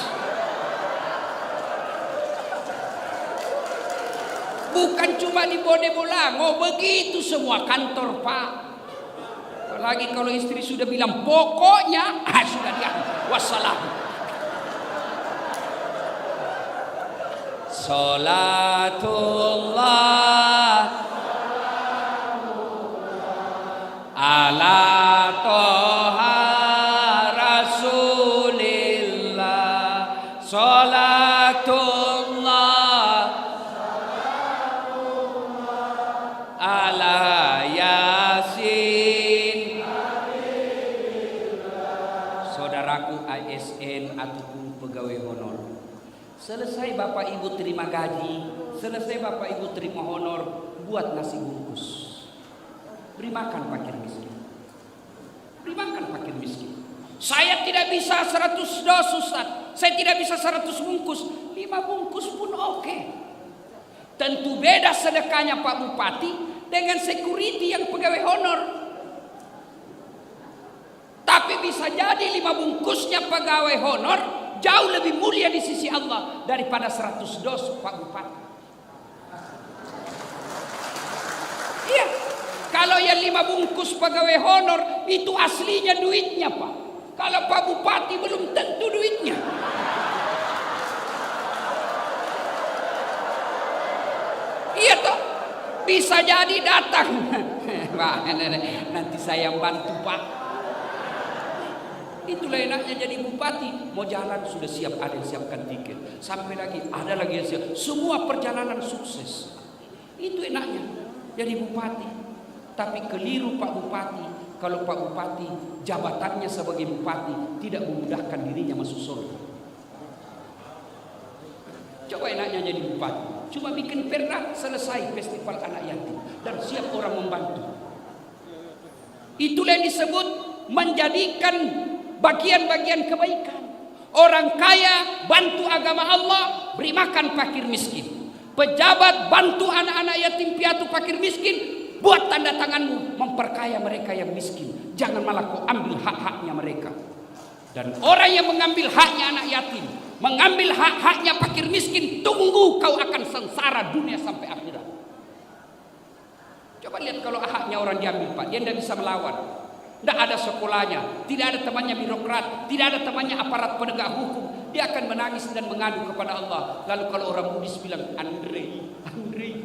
Bukan cuma di Bone Bolango, begitu semua kantor Pak. Apalagi kalau istri sudah bilang pokoknya, sudah diambil. Wassalam. Salatullah ala toha rasulillah. Salatullah ala yasin. Saudaraku ASN ataupun pegawai honor, selesai Bapak Ibu terima gaji, selesai Bapak Ibu terima honor, buat nasi bungkus. Beri makan fakir miskin. Beri makan fakir miskin. Saya tidak bisa 100 dos Ustaz. Saya tidak bisa 100 bungkus. 5 bungkus pun oke. Tentu beda sedekahnya Pak Bupati dengan security yang pegawai honor. Tapi bisa jadi 5 bungkusnya pegawai honor jauh lebih mulia di sisi Allah daripada 100 dos Pak Bupati. Iya, kalau yang 5 bungkus pegawai honor itu aslinya duitnya Pak. Kalau Pak Bupati belum tentu duitnya. Iya toh, bisa jadi datang. Nanti saya bantu Pak. Itulah enaknya jadi bupati. Mau jalan sudah siap, ada yang siapkan tiket. Sampai lagi ada lagi yang siap. Semua perjalanan sukses. Itu enaknya jadi bupati. Tapi keliru Pak Bupati kalau Pak Bupati jabatannya sebagai bupati tidak memudahkan dirinya masuk surga. Coba enaknya jadi bupati, cuma bikin perda selesai festival anak yatim dan siap orang membantu. Itulah yang disebut menjadikan bagian-bagian kebaikan. Orang kaya bantu agama Allah, beri makan fakir miskin. Pejabat bantu anak-anak yatim piatu fakir miskin, buat tanda tanganmu memperkaya mereka yang miskin. Jangan malah kau ambil hak-haknya mereka. Dan orang yang mengambil haknya anak yatim, mengambil hak-haknya fakir miskin, tunggu kau akan sengsara dunia sampai akhirat. Coba lihat kalau haknya orang diambil Pak, dia tidak bisa melawan. Tidak ada sekolahnya, tidak ada temannya birokrat, tidak ada temannya aparat penegak hukum. Dia akan menangis dan mengadu kepada Allah. Lalu kalau orang Buddhis bilang, Andre,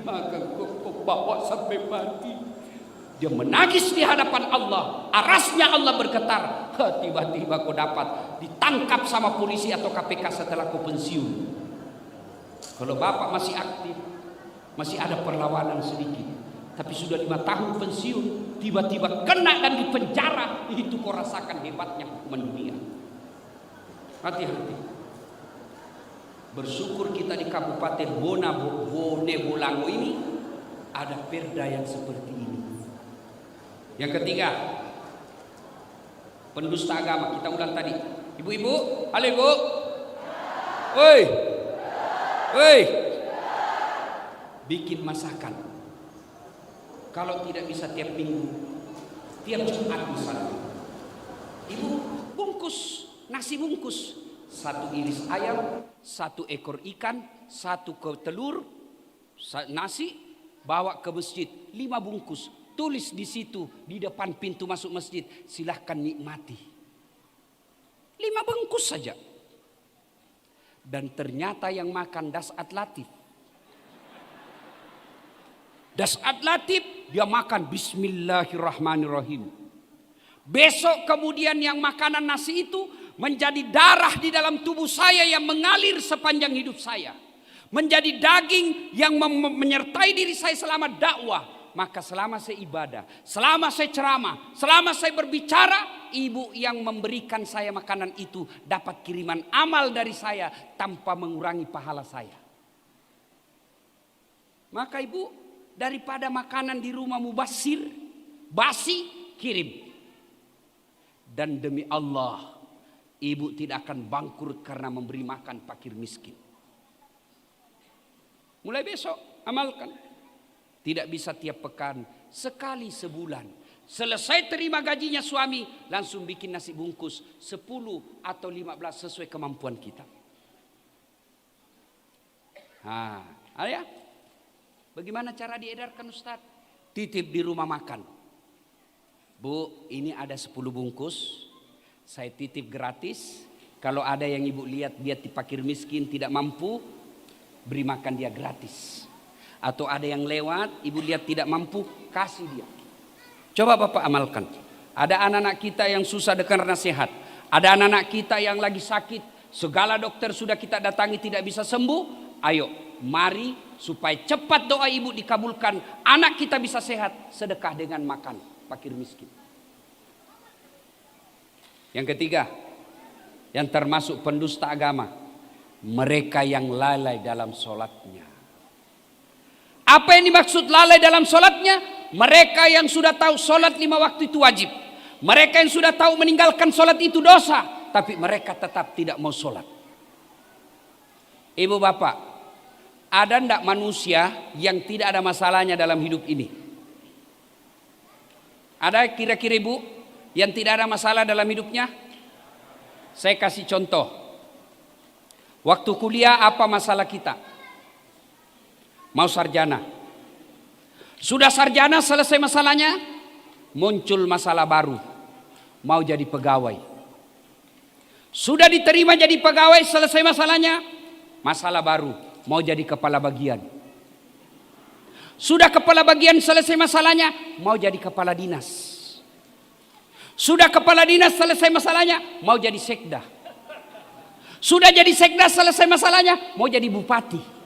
maka kau bawa sampai mati. Dia menangis di hadapan Allah. Arasnya Allah bergetar. Tiba-tiba kau dapat ditangkap sama polisi atau KPK setelah kau pensiun. Kalau bapak masih aktif, masih ada perlawanan sedikit. Tapi sudah 5 tahun pensiun, tiba-tiba kena dan dipenjara. Itu kau rasakan hebatnya hukuman dunia. Hati-hati. Bersyukur kita di Kabupaten Bone Bolango ini ada perda yang seperti ini. Yang ketiga, pendusta agama. Kita ulang tadi. Ibu-ibu, halo ibu. Woi, woi, bikin masakan. Kalau tidak bisa tiap minggu, tiap Jumat misalnya. Ibu bungkus nasi bungkus, 1 iris ayam, 1 ekor ikan, 1 telur, nasi, bawa ke masjid, 5 bungkus. Tulis di situ di depan pintu masuk masjid, silahkan nikmati. 5 bungkus saja. Dan ternyata yang makan Das'at Latif. Das'at Latif dia makan bismillahirrahmanirrahim. Besok kemudian yang makanan nasi itu menjadi darah di dalam tubuh saya yang mengalir sepanjang hidup saya. Menjadi daging yang menyertai diri saya selama dakwah. Maka selama saya ibadah, selama saya ceramah, selama saya berbicara, ibu yang memberikan saya makanan itu dapat kiriman amal dari saya tanpa mengurangi pahala saya. Maka ibu, daripada makanan di rumah mubasir, basi, kirim. Dan demi Allah, ibu tidak akan bangkrut karena memberi makan fakir miskin. Mulai besok, amalkan. Tidak bisa tiap pekan, sekali sebulan. Selesai terima gajinya suami, langsung bikin nasi bungkus 10 atau 15 sesuai kemampuan kita. Ya. Bagaimana cara diedarkan Ustaz? Titip di rumah makan. Bu, ini ada 10 bungkus, saya titip gratis. Kalau ada yang ibu lihat dia fakir miskin tidak mampu, beri makan dia gratis. Atau ada yang lewat, ibu lihat tidak mampu, kasih dia. Coba Bapak amalkan. Ada anak-anak kita yang susah karena sehat. Ada anak-anak kita yang lagi sakit, segala dokter sudah kita datangi tidak bisa sembuh. Ayo, mari supaya cepat doa ibu dikabulkan, anak kita bisa sehat, sedekah dengan makan fakir miskin. Yang ketiga, yang termasuk pendusta agama, mereka yang lalai dalam sholatnya. Apa yang dimaksud lalai dalam sholatnya? Mereka yang sudah tahu sholat 5 waktu itu wajib. Mereka yang sudah tahu meninggalkan sholat itu dosa, tapi mereka tetap tidak mau sholat. Ibu bapak, ada ndak manusia yang tidak ada masalahnya dalam hidup ini? Ada kira-kira ibu yang tidak ada masalah dalam hidupnya? Saya kasih contoh. Waktu kuliah apa masalah kita? Mau sarjana. Sudah sarjana selesai masalahnya, muncul masalah baru. Mau jadi pegawai. Sudah diterima jadi pegawai, selesai masalahnya, masalah baru. Mau jadi kepala bagian. Sudah kepala bagian selesai masalahnya, mau jadi kepala dinas. Sudah kepala dinas selesai masalahnya, mau jadi sekda. Sudah jadi sekda selesai masalahnya, mau jadi bupati.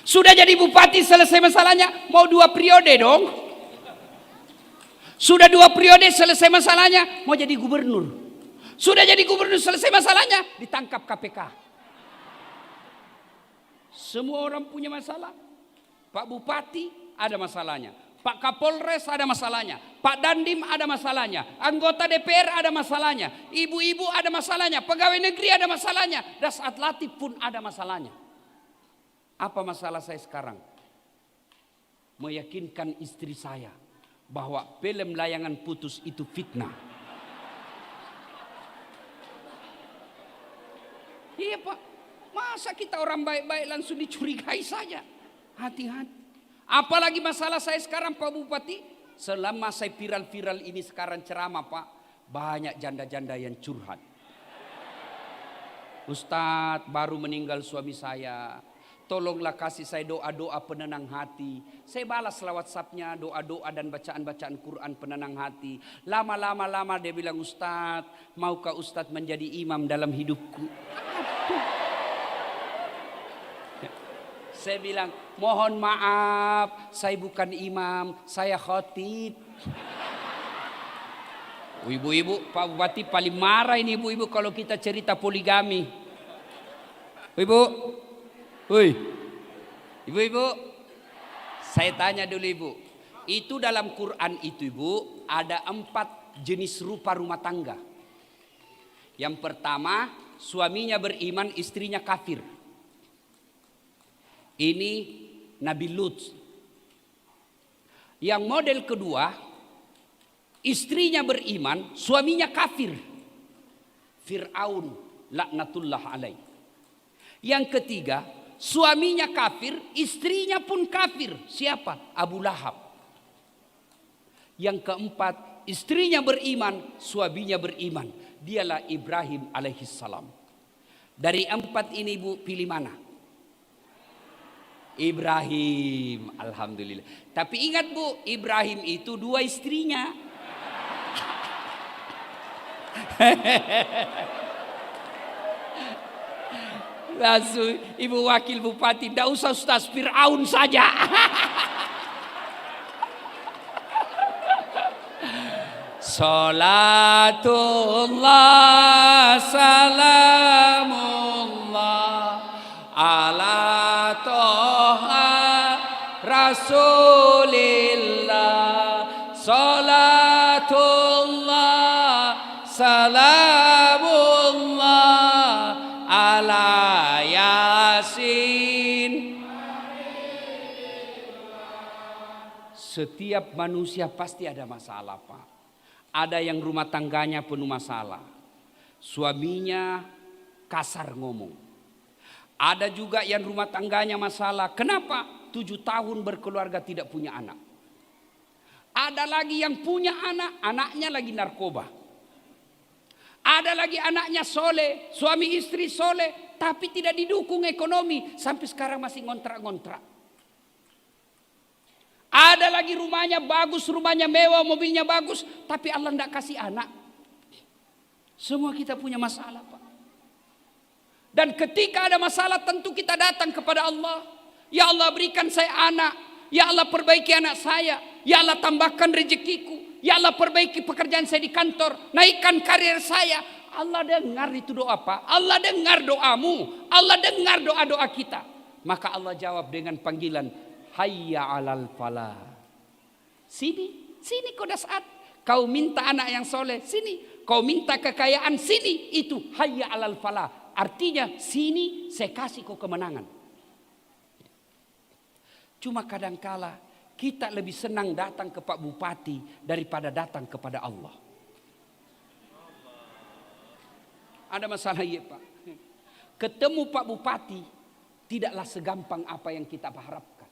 Sudah jadi bupati selesai masalahnya, mau 2 periode dong. Sudah 2 periode selesai masalahnya, mau jadi gubernur. Sudah jadi gubernur selesai masalahnya, ditangkap KPK. Semua orang punya masalah. Pak Bupati ada masalahnya, Pak Kapolres ada masalahnya, Pak Dandim ada masalahnya, anggota DPR ada masalahnya, ibu-ibu ada masalahnya, pegawai negeri ada masalahnya, Dasat Latif pun ada masalahnya. Apa masalah saya sekarang? Meyakinkan istri saya bahwa film layangan putus itu fitnah. Iya Pak, masa kita orang baik-baik langsung dicurigai saja? Hati-hati. Apalagi masalah saya sekarang Pak Bupati. Selama saya viral-viral ini sekarang ceramah Pak, banyak janda-janda yang curhat. Ustadz, baru meninggal suami saya, tolonglah kasih saya doa-doa penenang hati. Saya balas lewat WhatsApp-nya doa-doa dan bacaan-bacaan Quran penenang hati. Lama-lama dia bilang, Ustadz, maukah Ustadz menjadi imam dalam hidupku? Saya bilang, mohon maaf, saya bukan imam, saya khotib. Ibu-ibu, Pak Bupati paling marah ini ibu-ibu kalau kita cerita poligami. Ibu, ibu-ibu, saya tanya dulu ibu, itu dalam Quran itu ibu, ada 4 jenis rupa rumah tangga. Yang pertama, suaminya beriman, istrinya kafir. Ini Nabi Lut. Yang model kedua, istrinya beriman, suaminya kafir. Fir'aun laknatullah alaih. Yang ketiga, suaminya kafir, istrinya pun kafir. Siapa? Abu Lahab. Yang keempat, istrinya beriman, suaminya beriman. Dialah Ibrahim alaihissalam. Dari 4 ini ibu pilih mana? Ibrahim, alhamdulillah. Tapi ingat bu, Ibrahim itu 2 istrinya. Langsung ibu wakil bupati, tidak usah Ustaz, Fir'aun saja. Salatullah salamullah ala toha Rasulillah salatullah salamullah ala Yasin. Setiap manusia pasti ada masalah, Pak. Ada yang rumah tangganya penuh masalah. Suaminya kasar ngomong. Ada juga yang rumah tangganya masalah. Kenapa? 7 tahun berkeluarga tidak punya anak. Ada lagi yang punya anak, anaknya lagi narkoba. Ada lagi anaknya soleh, suami istri soleh, tapi tidak didukung ekonomi. Sampai sekarang masih ngontrak-ngontrak. Ada lagi rumahnya bagus, rumahnya mewah, mobilnya bagus, tapi Allah tidak kasih anak. Semua kita punya masalah, Pak. Dan ketika ada masalah tentu kita datang kepada Allah. Ya Allah, berikan saya anak. Ya Allah, perbaiki anak saya. Ya Allah, tambahkan rezekiku. Ya Allah, perbaiki pekerjaan saya di kantor. Naikkan karir saya. Allah dengar itu doa, Pak. Allah dengar doamu. Allah dengar doa-doa kita. Maka Allah jawab dengan panggilan, hayya alal falah. Sini, sini kau Das'at. Kau minta anak yang soleh, sini. Kau minta kekayaan, sini. Itu hayya alal falah. Artinya sini saya kasih kau kemenangan. Cuma kadangkala kita lebih senang datang ke Pak Bupati daripada datang kepada Allah. Ada masalah ya, Pak. Ketemu Pak Bupati tidaklah segampang apa yang kita harapkan.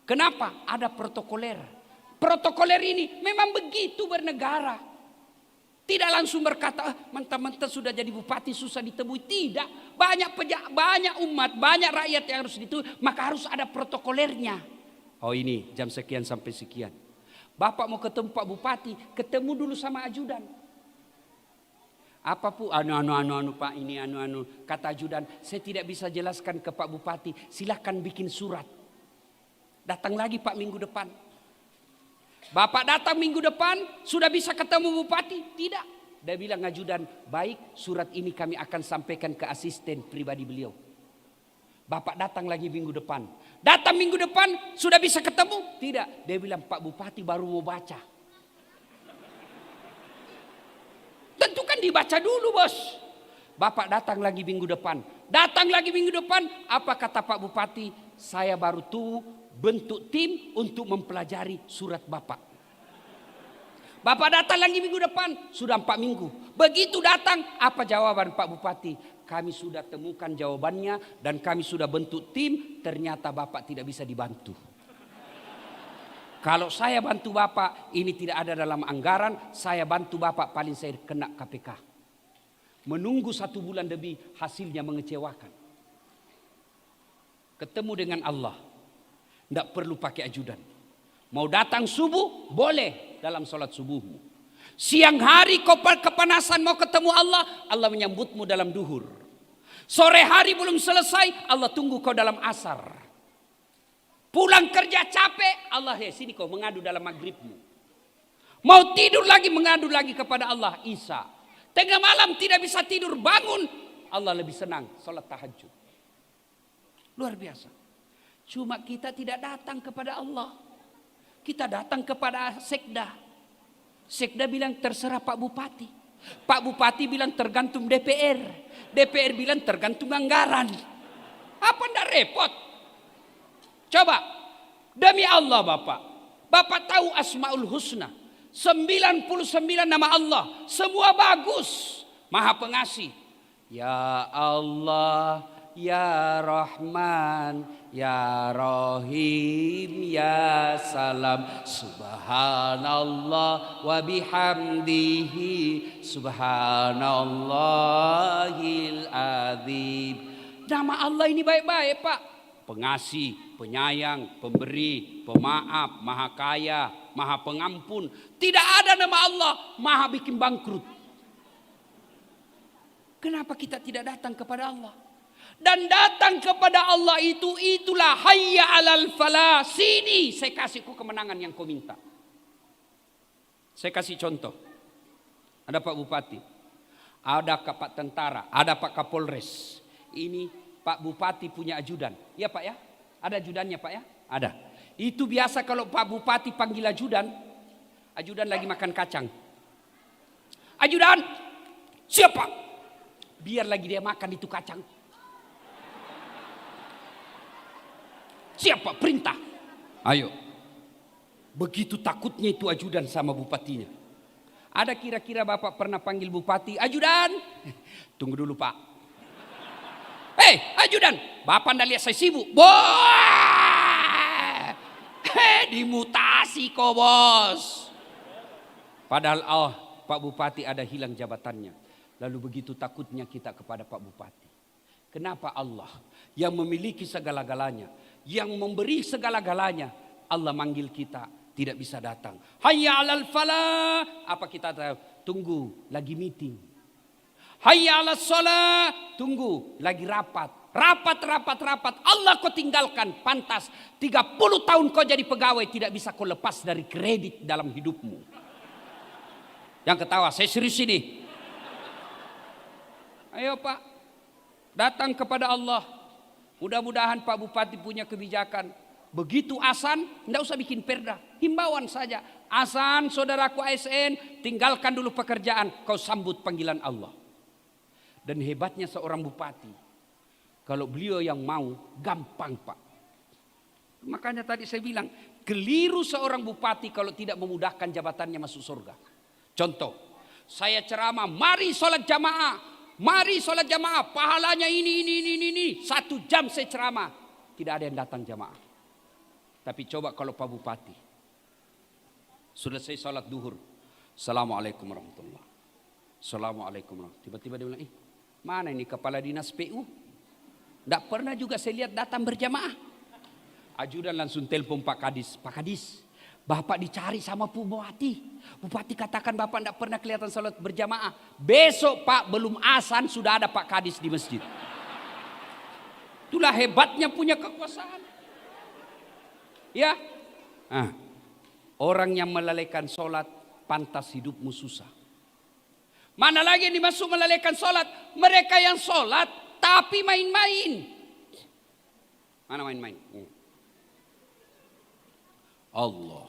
Kenapa? Ada protokoler. Protokoler ini memang begitu bernegara. Tidak langsung berkata, mentah-mentah sudah jadi bupati susah ditemui. Tidak. Banyak umat, banyak rakyat yang harus ditemui. Maka harus ada protokolernya. Oh ini jam sekian sampai sekian. Bapak mau ketemu Pak Bupati, ketemu dulu sama ajudan. Apa pu anu Pak ini anu. Kata ajudan, saya tidak bisa jelaskan ke Pak Bupati. Silahkan bikin surat. Datang lagi Pak minggu depan. Bapak datang minggu depan, sudah bisa ketemu bupati? Tidak. Dia bilang ajudan, baik surat ini kami akan sampaikan ke asisten pribadi beliau. Bapak datang lagi minggu depan. Datang minggu depan, sudah bisa ketemu? Tidak. Dia bilang Pak Bupati baru mau baca. Tentu kan dibaca dulu bos. Bapak datang lagi minggu depan. Datang lagi minggu depan, apa kata Pak Bupati? Saya baru tuh bentuk tim untuk mempelajari surat Bapak. Bapak datang lagi minggu depan, sudah 4 minggu. Begitu datang, apa jawaban Pak Bupati? Kami sudah temukan jawabannya dan kami sudah bentuk tim, ternyata Bapak tidak bisa dibantu. Kalau saya bantu Bapak, ini tidak ada dalam anggaran, saya bantu Bapak paling saya kena KPK. Menunggu 1 bulan lebih, hasilnya mengecewakan. Ketemu dengan Allah. Tidak perlu pakai ajudan. Mau datang subuh, boleh dalam sholat subuhmu. Siang hari kau kepanasan mau ketemu Allah, Allah menyambutmu dalam duhur. Sore hari belum selesai, Allah tunggu kau dalam asar. Pulang kerja capek, Allah sini kau mengadu dalam maghribmu. Mau tidur lagi, mengadu lagi kepada Allah, Isya. Tengah malam tidak bisa tidur, bangun. Allah lebih senang, sholat tahajud. Luar biasa. Cuma kita tidak datang kepada Allah. Kita datang kepada sekda. Sekda bilang terserah Pak Bupati. Pak Bupati bilang tergantung DPR. DPR bilang tergantung anggaran. Apa ndak repot? Coba. Demi Allah Bapak. Bapak tahu Asmaul Husna. 99 nama Allah. Semua bagus. Maha pengasih. Ya Allah. Ya Rahman, Ya Rahim, Ya Salam. Subhanallah wa bihamdihi, Subhanallahil azim. Nama Allah ini baik-baik Pak. Pengasih, penyayang, pemberi, pemaaf, maha kaya, maha pengampun. Tidak ada nama Allah maha bikin bangkrut. Kenapa kita tidak datang kepada Allah? Dan datang kepada Allah itulah hayya alal falah. Sini saya kasih kau kemenangan yang kau minta. Saya kasih contoh. Ada Pak Bupati, ada Pak Tentara, ada Pak Kapolres. Ini Pak Bupati punya ajudan. Ya Pak ya? Ada ajudannya Pak ya? Ada. Itu biasa kalau Pak Bupati panggil ajudan, Ajudan lagi makan kacang. Ajudan, siapa? Biar lagi dia makan itu kacang. Siapa? Perintah. Ayo. Begitu takutnya itu ajudan sama bupatinya. Ada kira-kira Bapak pernah panggil bupati, ajudan? Tunggu dulu Pak. Hei ajudan, Bapak ndak lihat saya sibuk? Dimutasi kok bos. Padahal Pak Bupati ada hilang jabatannya. Lalu begitu takutnya kita kepada Pak Bupati. Kenapa Allah yang memiliki segala-galanya, yang memberi segala-galanya, Allah manggil kita tidak bisa datang. Hayya 'alal falah. Apa kita tahu? Tunggu lagi meeting. Hayya 'alas shalah. Tunggu lagi rapat. Rapat. Allah kau tinggalkan. Pantas 30 tahun kau jadi pegawai, tidak bisa kau lepas dari kredit dalam hidupmu. Yang ketawa, saya serius ini. Ayo Pak, datang kepada Allah. Mudah-mudahan Pak Bupati punya kebijakan. Begitu azan, tidak usah bikin perda. Himbauan saja. Azan, saudaraku ASN, tinggalkan dulu pekerjaan. Kau sambut panggilan Allah. Dan hebatnya seorang bupati. Kalau beliau yang mau, gampang Pak. Makanya tadi saya bilang, keliru seorang bupati kalau tidak memudahkan jabatannya masuk surga. Contoh, saya ceramah, mari sholat jamaah. Mari sholat jamaah, pahalanya ini. 1 jam saya ceramah. Tidak ada yang datang jamaah. Tapi coba kalau Pak Bupati. Sudah saya sholat duhur. Assalamualaikum warahmatullahi. Assalamualaikum warahmatullahi. Tiba-tiba dia bilang, mana ini kepala dinas PU? Tidak pernah juga saya lihat datang berjamaah. Ajudan langsung telepon Pak Kadis. Pak Kadis, Bapak dicari sama Pak Bupati. Bupati katakan Bapak tidak pernah kelihatan salat berjamaah. Besok Pak belum azan sudah ada Pak Kadis di masjid. Itulah hebatnya punya kekuasaan. Ya, orang yang melalaikan sholat pantas hidupmu susah. Mana lagi yang dimaksud melalaikan sholat? Mereka yang sholat tapi main-main. Mana main-main? Allah.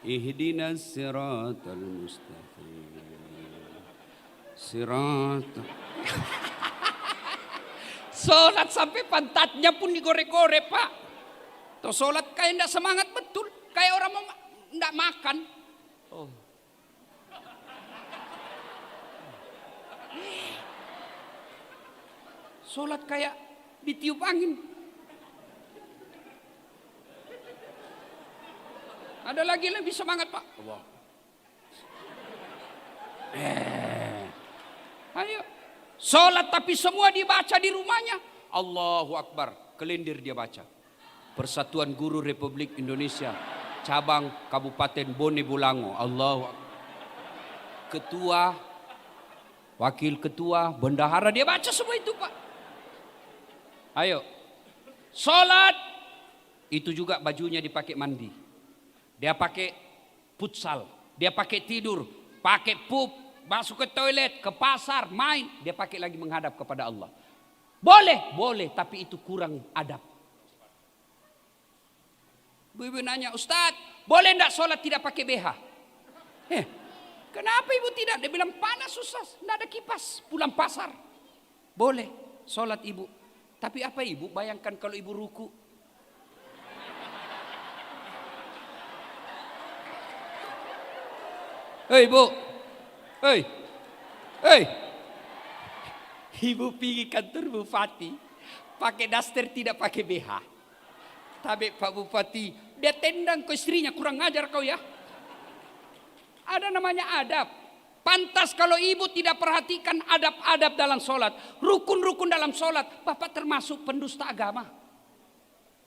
Ihdinas siratal mustaqim. Sholat sampai pantatnya pun digorek-gorek Pak. Tuh sholat kayak tidak semangat betul. Kayak orang mau tidak makan. Sholat kayak ditiup angin. Ada lagi yang lebih semangat Pak. Ayo. Sholat tapi semua dibaca di rumahnya. Allahu Akbar. Kelendir dia baca. Persatuan Guru Republik Indonesia. Cabang Kabupaten Bone Bolango. Allahu Akbar. Ketua, wakil ketua, bendahara dia baca semua itu Pak. Ayo. Sholat. Itu juga bajunya dipakai mandi. Dia pakai futsal. Dia pakai tidur. Pakai pup. Masuk ke toilet, ke pasar, main. Dia pakai lagi menghadap kepada Allah. Boleh, tapi itu kurang adab. Ibu nanya, Ustaz, boleh enggak sholat tidak pakai BH? Kenapa ibu tidak? Dia bilang panas susah, enggak ada kipas, pulang pasar. Boleh, sholat ibu. Tapi apa ibu? Bayangkan kalau ibu ruku. Hei ibu. Hei. Ibu pergi kantor Bupati. Pakai daster tidak pakai BH. Tapi Pak Bupati, dia tendang ke istrinya, kurang ajar kau ya. Ada namanya adab. Pantas kalau ibu tidak perhatikan adab-adab dalam sholat. Rukun-rukun dalam sholat. Bapak termasuk pendusta agama.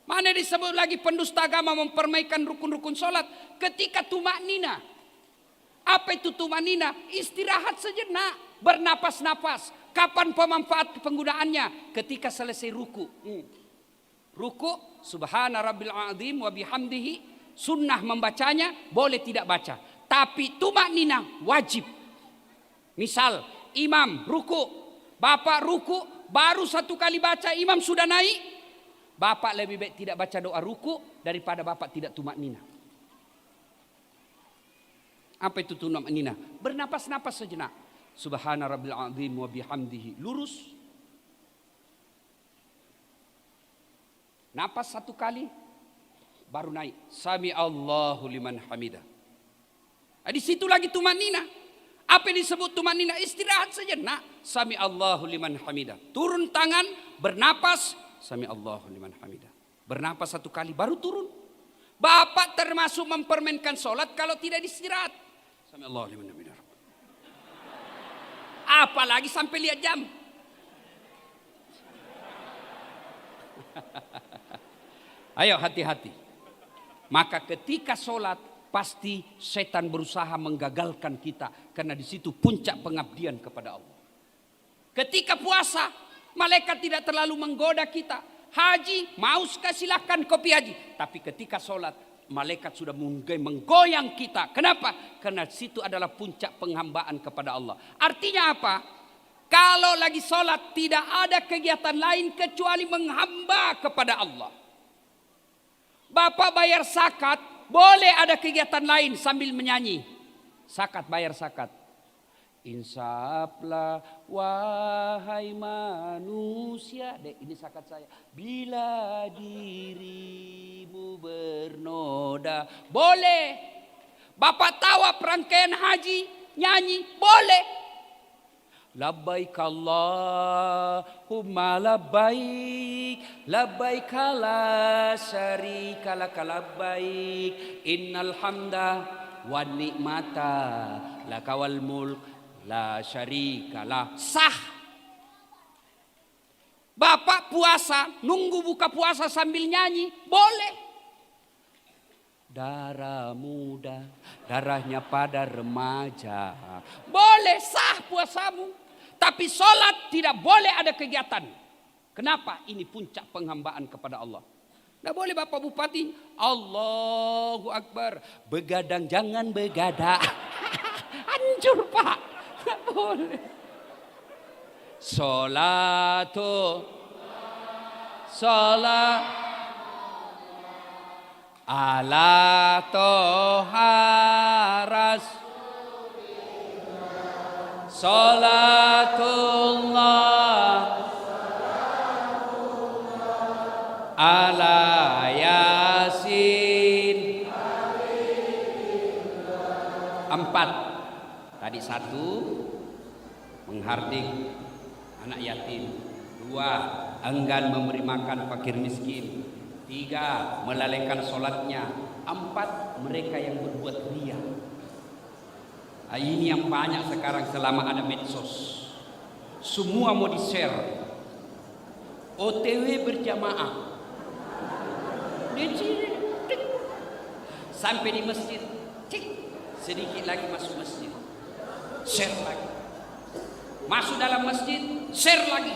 Mana disebut lagi pendusta agama mempermaikan rukun-rukun sholat. Ketika tumaknina. Apa itu tumanina? Istirahat sejenak, bernapas-napas. Kapan pemanfaat penggunaannya? Ketika selesai ruku. Ruku, subhana rabbil azim wa bihamdihi. Sunnah membacanya, boleh tidak baca. Tapi tumanina wajib. Misal, imam ruku. Bapak ruku, baru satu kali baca imam sudah naik, bapak lebih baik tidak baca doa ruku daripada bapak tidak tumak nina. Apa itu tumak nina? Bernapas-napas sejenak. Subhana rabbil azim wa bihamdihi. Lurus. Napas satu kali, baru naik. Sami Allahu liman hamidah. Di situ lagi tumak nina. Apa yang disebut tumak nina? Istirahat saja. Sami Allahu liman hamidah. Turun tangan, bernapas. Sami Allahu liman hamidah. Bernapas satu kali, baru turun. Bapak termasuk mempermainkan sholat kalau tidak istirahat. Sami Allahu liman hamidah. Apalagi sampai lihat jam. Ayo hati-hati. Maka ketika sholat, pasti setan berusaha menggagalkan kita. Karena di situ puncak pengabdian kepada Allah. Ketika puasa, malaikat tidak terlalu menggoda kita. Haji, mau silahkan kopi haji. Tapi ketika sholat, malaikat sudah menggoyang kita. Kenapa? Karena situ adalah puncak penghambaan kepada Allah. Artinya apa? Kalau lagi sholat tidak ada kegiatan lain kecuali menghamba kepada Allah. Bapak bayar zakat, boleh ada kegiatan lain sambil menyanyi. Zakat, bayar zakat. Insaflah wahai manusia. Dek, ini zakat saya. Bila dirimu bernoda. Boleh. Bapak tawa perangkaian haji, nyanyi. Boleh. Labbaik Allahumma labbaik. Labbaik la syarika lak labbaik. Innal hamda wan ni'mata lakawal mulk la syarika lah. Sah. Bapak puasa, nunggu buka puasa sambil nyanyi, boleh. Darah muda, darahnya pada remaja. Boleh, sah puasamu. Tapi sholat tidak boleh ada kegiatan. Kenapa? Ini puncak penghambaan kepada Allah. Tidak boleh Bapak Bupati, Allahu Akbar. Begadang jangan begadang. Hancur Pak. Tidak boleh. Sholatu. Sholat. Ala toharas. Salatullah ala yasin. 4. Tadi 1 menghardik anak yatim. 2 enggan memberi makan fakir miskin. 3 melalaikan sholatnya. 4 mereka yang berbuat riya. Ini yang banyak sekarang selama ada medsos. Semua mau di-share. OTW berjamaah. Sampai di masjid. Cik. Sedikit lagi masuk masjid. Share lagi. Masuk dalam masjid. Share lagi.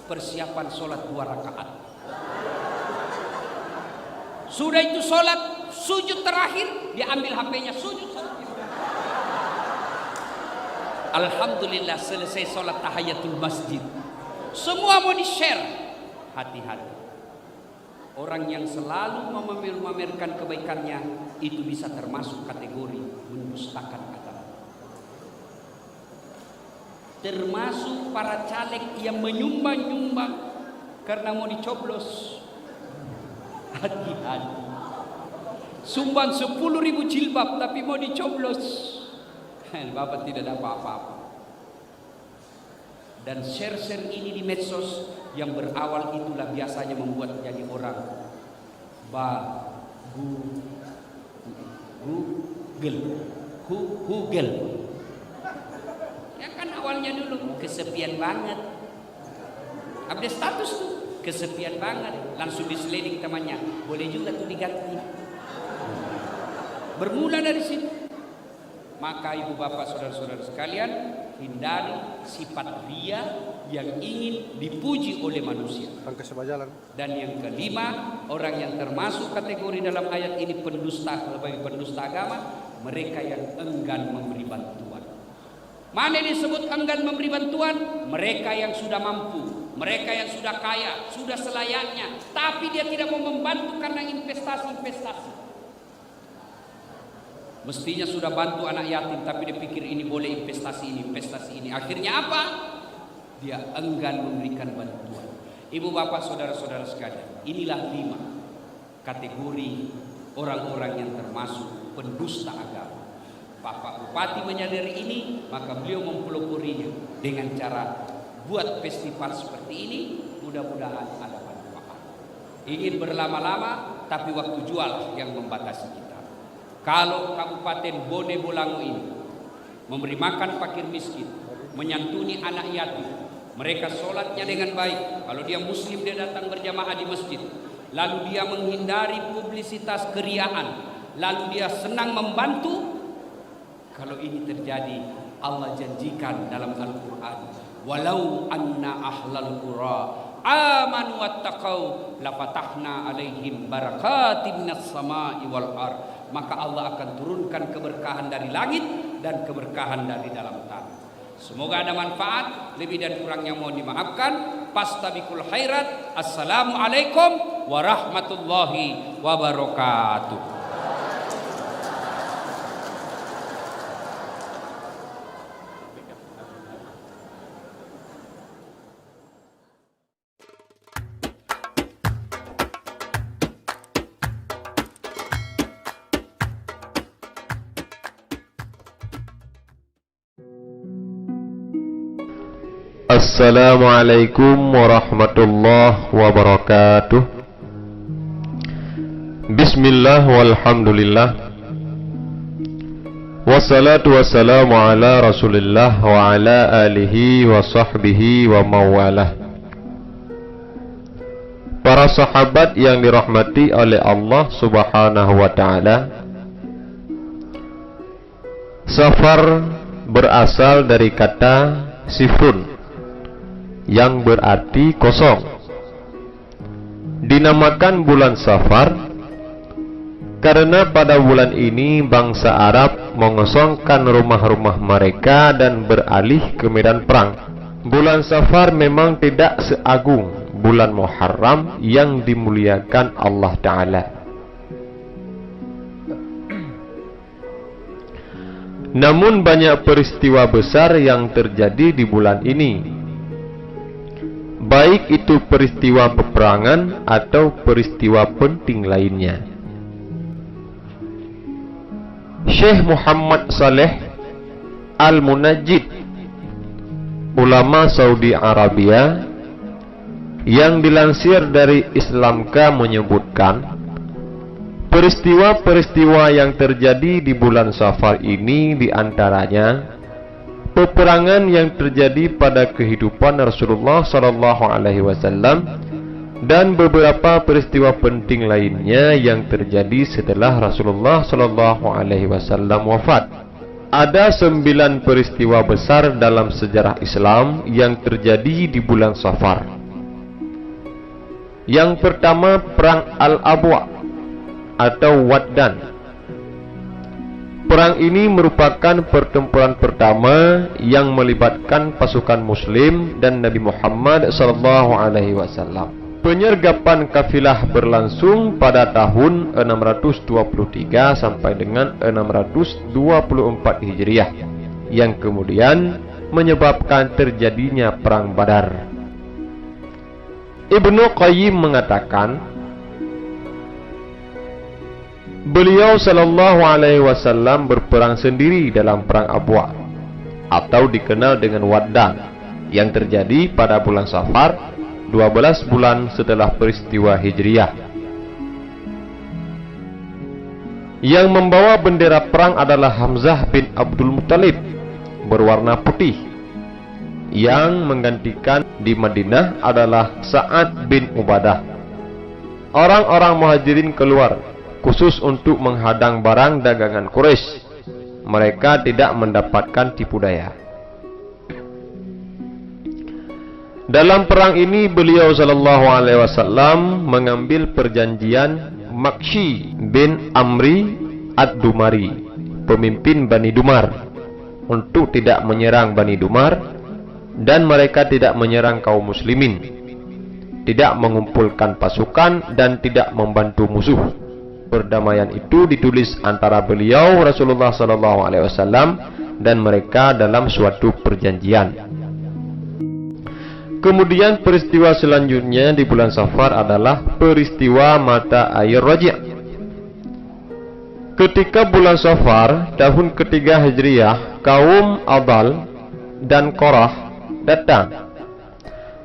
Persiapan sholat 2 rakaat. Sudah itu sholat. Sujud terakhir. Dia ambil HP-nya. Sujud terakhir. Alhamdulillah selesai sholat tahiyatul masjid. Semua mau di-share. Hati-hati. Orang yang selalu memamerkan kebaikannya itu bisa termasuk kategori mendustakan agama. Termasuk para caleg yang menyumbang-nyumbang karena mau dicoblos. Hati-hati. Sumbang 10.000 jilbab tapi mau dicoblos. Bapak tidak dapat apa-apa. Dan share-share ini di medsos yang berawal itulah biasanya membuat jadi orang Google. Ya kan awalnya dulu kesepian banget. Update status tuh kesepian banget. Langsung diselidik temannya. Boleh juga tuh diganti. Bermula dari situ. Maka ibu bapak saudara-saudara sekalian, hindari sifat riya yang ingin dipuji oleh manusia. Dan yang kelima, orang yang termasuk kategori dalam ayat ini pendusta, sebagai pendusta agama, mereka yang enggan memberi bantuan. Mana disebut enggan memberi bantuan? Mereka yang sudah mampu, mereka yang sudah kaya, sudah selayaknya, tapi dia tidak mau membantu karena investasi. Mestinya sudah bantu anak yatim, tapi dia pikir ini boleh investasi ini. Akhirnya apa? Dia enggan memberikan bantuan. Ibu bapak saudara-saudara sekalian, inilah 5 kategori orang-orang yang termasuk pendusta agama. Bapak Bupati menyadari ini, maka beliau mempeloporinya dengan cara buat festival seperti ini. Mudah-mudahan ada manfaat. Ingin berlama-lama, tapi waktu jual yang membatasi kita. Kalau Kabupaten Bone Bolango ini memberi makan fakir miskin, menyantuni anak yatim, mereka sholatnya dengan baik. Kalau dia muslim, dia datang berjamaah di masjid. Lalu dia menghindari publisitas keriaan, lalu dia senang membantu. Kalau ini terjadi, Allah janjikan dalam Al-Quran, walau anna ahlal qura amanu wattaqau lafatahna alaihim barakatim minas samai wal ard. Maka Allah akan turunkan keberkahan dari langit dan keberkahan dari dalam tanah. Semoga ada manfaat. Lebih dan kurangnya mohon dimaafkan. Fastabiqul khairat. Assalamualaikum warahmatullahi wabarakatuh. Assalamualaikum warahmatullahi wabarakatuh. Bismillah walhamdulillah, wassalatu wassalamu ala rasulillah wa ala alihi wa sahbihi wa mawalah. Para sahabat yang dirahmati oleh Allah subhanahu wa ta'ala, safar berasal dari kata sifrun yang berarti kosong. Dinamakan bulan Safar karena pada bulan ini bangsa Arab mengosongkan rumah-rumah mereka dan beralih ke medan perang. Bulan Safar memang tidak seagung bulan Muharram yang dimuliakan Allah Ta'ala. Namun banyak peristiwa besar yang terjadi di bulan ini, baik itu peristiwa peperangan atau peristiwa penting lainnya. Syekh Muhammad Saleh Al-Munajjid, ulama Saudi Arabia, yang dilansir dari Islamka, menyebutkan peristiwa-peristiwa yang terjadi di bulan Safar ini diantaranya peperangan yang terjadi pada kehidupan Rasulullah SAW dan beberapa peristiwa penting lainnya yang terjadi setelah Rasulullah SAW wafat. Ada 9 peristiwa besar dalam sejarah Islam yang terjadi di bulan Safar. Yang pertama, Perang Al-Abwa atau Waddan. Perang ini merupakan pertempuran pertama yang melibatkan pasukan Muslim dan Nabi Muhammad SAW. Penyergapan kafilah berlangsung pada tahun 623 sampai dengan 624 Hijriah, yang kemudian menyebabkan terjadinya Perang Badar. Ibnu Qayyim mengatakan, beliau sallallahu alaihi wasallam berperang sendiri dalam perang Abwa atau dikenal dengan Waddan, yang terjadi pada bulan Safar 12 bulan setelah peristiwa Hijriyah. Yang membawa bendera perang adalah Hamzah bin Abdul Muttalib berwarna putih. Yang menggantikan di Madinah adalah Sa'ad bin Ubadah. Orang-orang Muhajirin keluar khusus untuk menghadang barang dagangan Quraisy. Mereka tidak mendapatkan tipu daya. Dalam perang ini beliau sallallahu alaihi wasallam mengambil perjanjian Makshi bin Amri Ad-Dumari, pemimpin Bani Dumar, untuk tidak menyerang Bani Dumar, dan mereka tidak menyerang kaum muslimin, tidak mengumpulkan pasukan, dan tidak membantu musuh. Perdamaian itu ditulis antara beliau Rasulullah SAW dan mereka dalam suatu perjanjian. Kemudian peristiwa selanjutnya di bulan Safar adalah peristiwa mata air Raji'. Ketika bulan Safar tahun ketiga Hijriah, kaum Adal dan Qorah datang.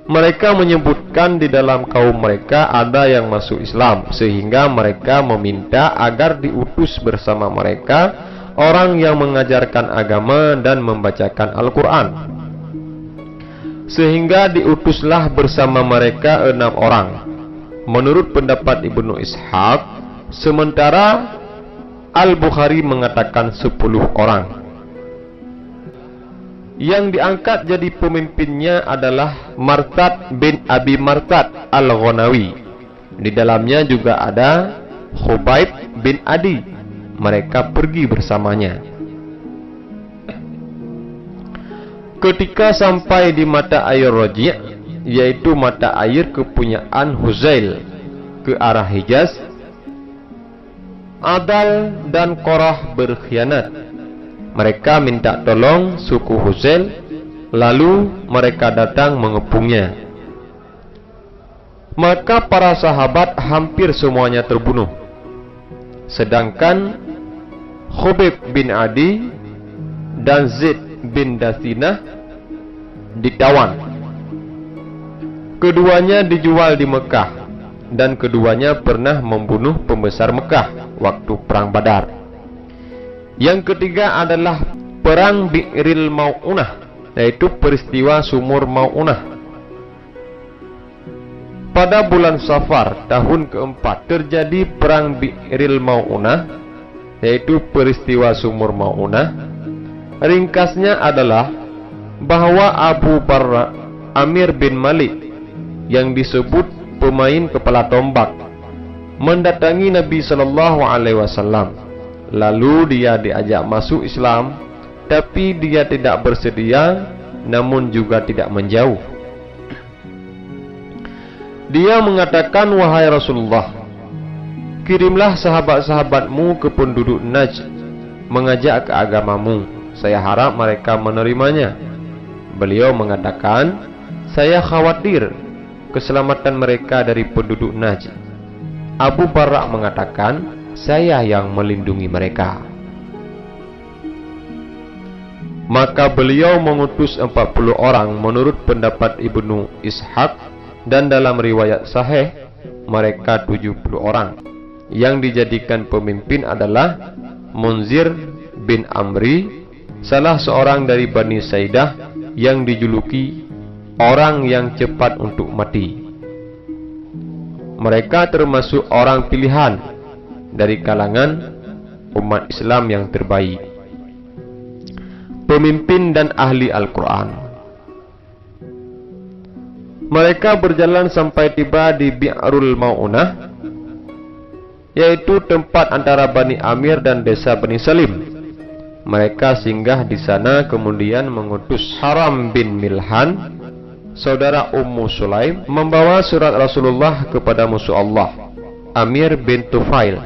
Mereka menyebutkan di dalam kaum mereka ada yang masuk Islam, sehingga mereka meminta agar diutus bersama mereka orang yang mengajarkan agama dan membacakan Al-Quran. Sehingga diutuslah bersama mereka 6 orang. Menurut pendapat Ibnu Ishaq, sementara Al-Bukhari mengatakan 10 orang. Yang diangkat jadi pemimpinnya adalah Martad bin Abi Martad Al-Ghanawi. Di dalamnya juga ada Khubayb bin Adi. Mereka pergi bersamanya. Ketika sampai di mata air Raji', yaitu mata air kepunyaan Huzail ke arah Hijaz, Adal dan Qorah berkhianat. Mereka minta tolong suku Huzail, lalu mereka datang mengepungnya. Maka para sahabat hampir semuanya terbunuh, sedangkan Khubayb bin Adi dan Zaid bin Dathinah ditawan. Keduanya dijual di Mekah, dan keduanya pernah membunuh pembesar Mekah waktu perang Badar. Yang ketiga adalah perang Bi'ril Mau'unah, yaitu peristiwa sumur Mau'unah. Pada bulan Safar tahun keempat terjadi perang Bi'ril Mau'unah, yaitu peristiwa sumur Mau'unah. Ringkasnya adalah bahwa Abu Barra Amir bin Malik, yang disebut pemain kepala tombak, mendatangi Nabi SAW. Lalu dia diajak masuk Islam, tapi dia tidak bersedia, namun juga tidak menjauh. Dia mengatakan, "Wahai Rasulullah, kirimlah sahabat-sahabatmu ke penduduk Najd, mengajak ke agamamu. Saya harap mereka menerimanya." Beliau mengatakan, "Saya khawatir keselamatan mereka dari penduduk Najd." Abu Barra mengatakan, "Saya yang melindungi mereka." Maka beliau mengutus 40 orang menurut pendapat Ibnu Ishaq, dan dalam riwayat sahih mereka 70 orang. Yang dijadikan pemimpin adalah Munzir bin Amri, salah seorang dari Bani Saidah yang dijuluki orang yang cepat untuk mati. Mereka termasuk orang pilihan dari kalangan umat Islam yang terbaik, pemimpin dan ahli Al-Quran. Mereka berjalan sampai tiba di Bi'rul Mau'unah, yaitu tempat antara Bani Amir dan desa Bani Salim. Mereka singgah di sana, kemudian mengutus Haram bin Milhan, saudara Ummu Sulaim, membawa surat Rasulullah kepada musuh Allah, Amir bin Tufail.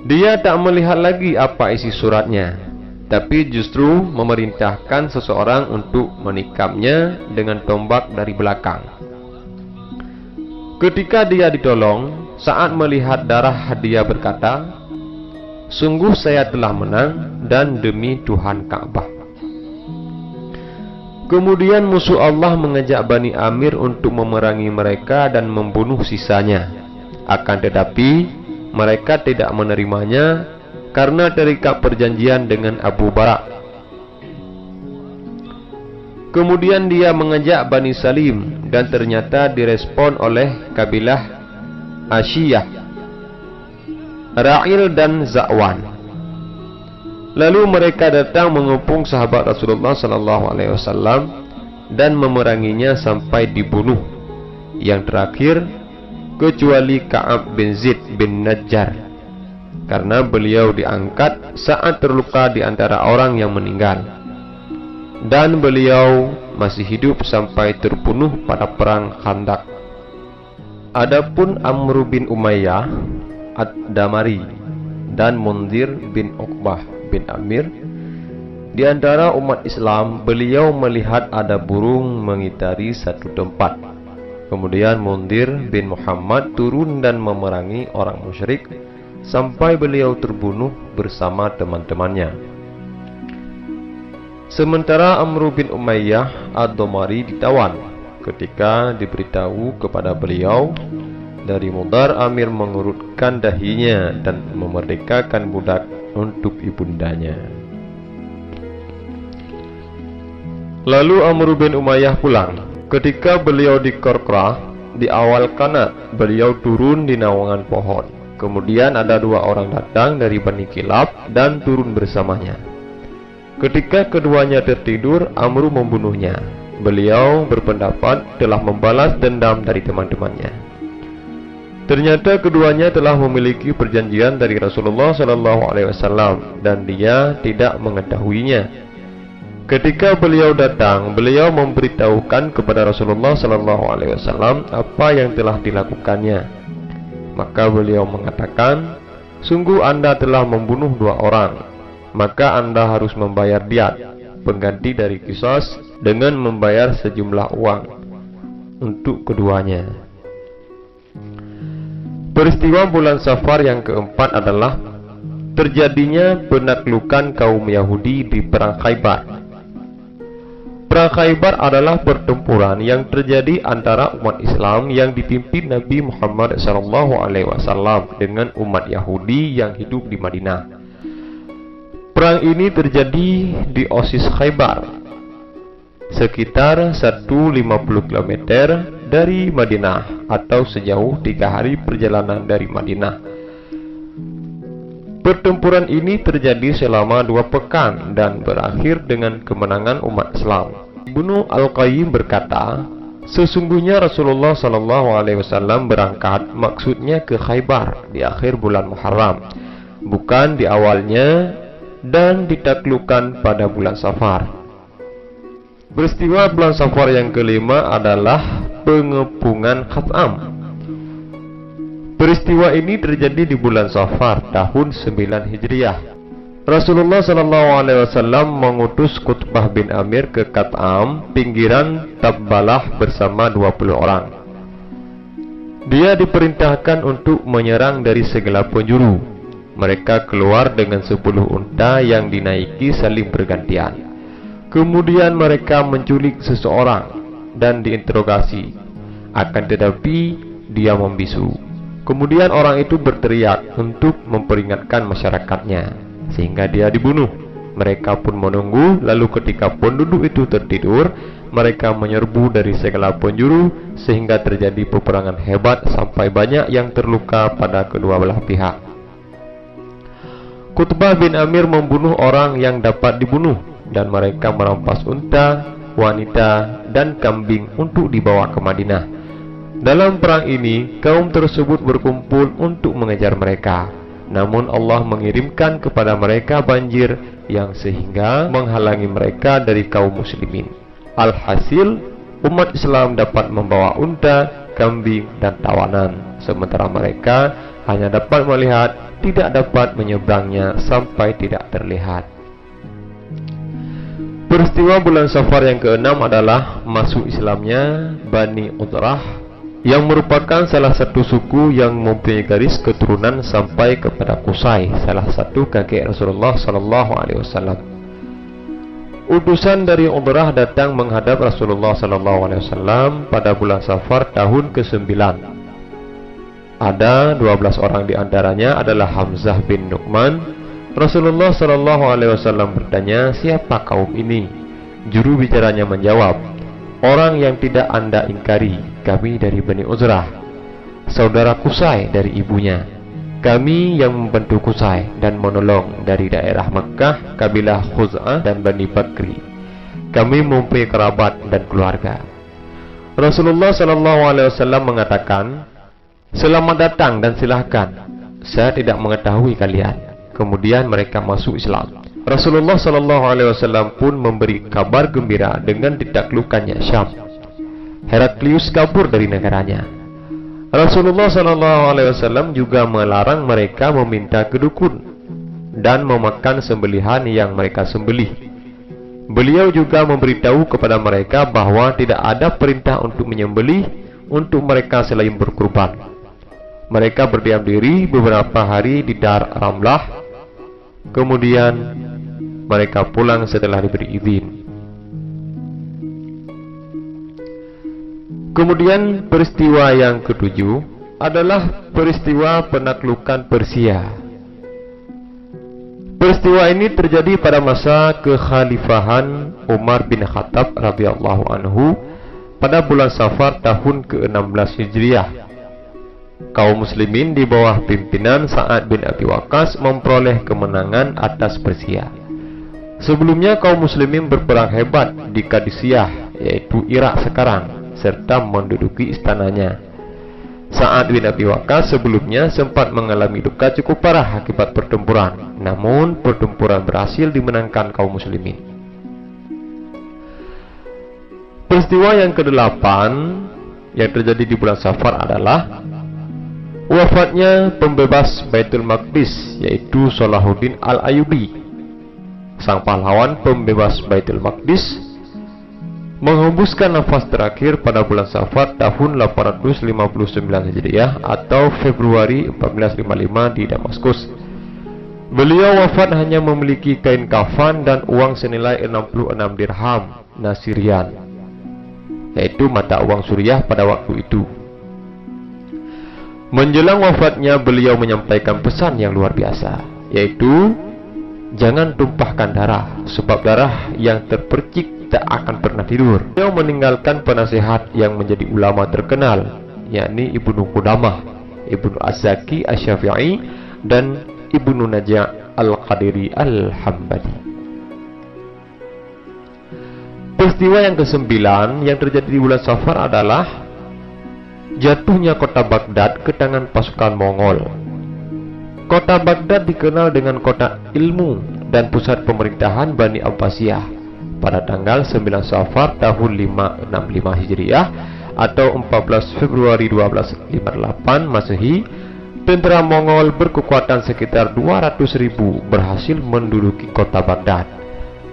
Dia tak melihat lagi apa isi suratnya, tapi justru memerintahkan seseorang untuk menikamnya dengan tombak dari belakang. Ketika dia ditolong, saat melihat darah dia berkata, "Sungguh saya telah menang, dan demi Tuhan Ka'bah." Kemudian musuh Allah mengajak Bani Amir untuk memerangi mereka dan membunuh sisanya. Akan tetapi mereka tidak menerimanya karena terikat perjanjian dengan Abu Bara. Kemudian dia mengajak Bani Salim, dan ternyata direspon oleh kabilah Asyiyah, Ra'il dan Za'wan. Lalu mereka datang mengepung sahabat Rasulullah SAW dan memeranginya sampai dibunuh. Yang terakhir, kecuali Ka'ab bin Zaid bin Najjar. karena beliau diangkat saat terluka di antara orang yang meninggal, dan beliau masih hidup sampai terbunuh pada perang Khandaq. Adapun Amr bin Umayyah Ad-Damari dan Munzir bin Uqbah bin Amir, di antara umat Islam, beliau melihat ada burung mengitari satu tempat. Kemudian Munzir bin Muhammad turun dan memerangi orang musyrik sampai beliau terbunuh bersama teman-temannya. Sementara Amr bin Umayyah Ad-Damari ditawan. Ketika diberitahu kepada beliau, dari Mudar, Amir mengurutkan dahinya dan memerdekakan budak untuk ibundanya. Lalu Amr bin Umayyah pulang. Ketika beliau di Qarqrah, di awal kanat, beliau turun di naungan pohon. Kemudian ada dua orang datang dari Bani Kilab dan turun bersamanya. Ketika keduanya tertidur, Amr membunuhnya. Beliau berpendapat telah membalas dendam dari teman-temannya. Ternyata keduanya telah memiliki perjanjian dari Rasulullah SAW dan dia tidak mengetahuinya. Ketika beliau datang, beliau memberitahukan kepada Rasulullah SAW apa yang telah dilakukannya. Maka beliau mengatakan, "Sungguh Anda telah membunuh dua orang, maka Anda harus membayar diat, pengganti dari qisas, dengan membayar sejumlah uang untuk keduanya." Peristiwa bulan Safar yang keempat adalah terjadinya penaklukan kaum Yahudi di Perang Khaybar. Perang Khaybar adalah pertempuran yang terjadi antara umat Islam yang dipimpin Nabi Muhammad SAW dengan umat Yahudi yang hidup di Madinah. Perang ini terjadi di Osis Khaybar, sekitar 150 km dari Madinah atau sejauh 3 hari perjalanan dari Madinah. Pertempuran ini terjadi selama 2 pekan dan berakhir dengan kemenangan umat Islam. Ibnu Al-Qayyim berkata, sesungguhnya Rasulullah SAW berangkat maksudnya ke Khaybar di akhir bulan Muharram, bukan di awalnya, dan ditaklukkan pada bulan Safar. Peristiwa bulan Safar yang kelima adalah pengepungan Khat'am. Peristiwa ini terjadi di bulan Safar tahun 9 Hijriah. Rasulullah SAW mengutus Qutbah bin Amir ke Khat'am, pinggiran Tabbalah bersama 20 orang. Dia diperintahkan untuk menyerang dari segala penjuru. Mereka keluar dengan 10 unta yang dinaiki saling bergantian. Kemudian mereka menculik seseorang dan diinterogasi. Akan tetapi dia membisu. Kemudian orang itu berteriak untuk memperingatkan masyarakatnya, sehingga dia dibunuh. Mereka pun menunggu. Lalu ketika penduduk itu tertidur, mereka menyerbu dari segala penjuru, sehingga terjadi peperangan hebat sampai banyak yang terluka pada kedua belah pihak. Qutbah bin Amir membunuh orang yang dapat dibunuh, dan mereka merampas unta, wanita, dan kambing untuk dibawa ke Madinah. Dalam perang ini, kaum tersebut berkumpul untuk mengejar mereka. Namun Allah mengirimkan kepada mereka banjir yang sehingga menghalangi mereka dari kaum muslimin. Alhasil, umat Islam dapat membawa unta, kambing, dan tawanan, sementara mereka hanya dapat melihat, tidak dapat menyeberangnya sampai tidak terlihat. Peristiwa bulan Safar yang keenam adalah masuk Islamnya Bani Udrah, yang merupakan salah satu suku yang mempunyai garis keturunan sampai kepada Qusay, salah satu kakek Rasulullah SAW. Utusan dari Udrah datang menghadap Rasulullah SAW pada bulan Safar tahun ke-9. Ada 12 orang di antaranya adalah Hamzah bin Nu'man. Rasulullah SAW bertanya, "Siapa kaum ini?" Juru bicaranya menjawab, "Orang yang tidak Anda ingkari, kami dari Bani Uzrah, saudara Qusay dari ibunya. Kami yang membantu Qusay dan menolong dari daerah Makkah, kabilah Khuz'ah dan Bani Bakri. Kami mempunyai kerabat dan keluarga." Rasulullah SAW mengatakan, "Selamat datang dan silahkan. saya tidak mengetahui kalian. Kemudian mereka masuk Islam. Rasulullah Shallallahu Alaihi Wasallam pun memberi kabar gembira dengan ditaklukkannya Syam. Heraklius kabur dari negaranya. Rasulullah Shallallahu Alaihi Wasallam juga melarang mereka meminta ke dukun dan memakan sembelihan yang mereka sembelih. Beliau juga memberitahu kepada mereka bahwa tidak ada perintah untuk menyembelih untuk mereka selain berkurban. Mereka berdiam diri beberapa hari di Dar Ramlah. Kemudian mereka pulang setelah diberi izin. Kemudian peristiwa yang ketujuh adalah peristiwa penaklukan Persia. Peristiwa ini terjadi pada masa kekhalifahan Umar bin Khattab radhiyallahu anhu pada bulan Safar tahun ke-16 Hijriah. Kaum muslimin di bawah pimpinan Sa'ad bin Abi Waqqas memperoleh kemenangan atas Persia. Sebelumnya kaum muslimin berperang hebat di Qadisiyah, yaitu Irak sekarang, serta menduduki istananya. Sa'ad bin Abi Waqqas sebelumnya sempat mengalami duka cukup parah akibat pertempuran. Namun pertempuran berhasil dimenangkan kaum muslimin. Peristiwa yang ke-8 yang terjadi di bulan Safar adalah wafatnya pembebas Baitul Maqdis, yaitu Salahuddin Al-Ayyubi. Sang pahlawan pembebas Baitul Maqdis menghembuskan nafas terakhir pada bulan Safar tahun 859 Hijriah atau Februari 1455 di Damaskus. Beliau wafat hanya memiliki kain kafan dan uang senilai 66 dirham Nasirian, yaitu mata uang Suriah pada waktu itu. Menjelang wafatnya beliau menyampaikan pesan yang luar biasa, yaitu jangan tumpahkan darah, sebab darah yang terpercik tak akan pernah tidur. Beliau meninggalkan penasehat yang menjadi ulama terkenal, yakni Ibnu Qudamah, Ibnu Az-Zaki Asy-Syafi'i dan Ibnu Najah Al-Qadiri Al-Hambali. Peristiwa yang ke-9 yang terjadi di bulan Safar adalah jatuhnya kota Baghdad ke tangan pasukan Mongol. Kota Baghdad dikenal dengan kota ilmu dan pusat pemerintahan Bani Abbasiyah. Pada tanggal 9 Safar tahun 565 Hijriah atau 14 Februari 1258 Masehi, tentera Mongol berkekuatan sekitar 200.000 berhasil menduduki kota Baghdad.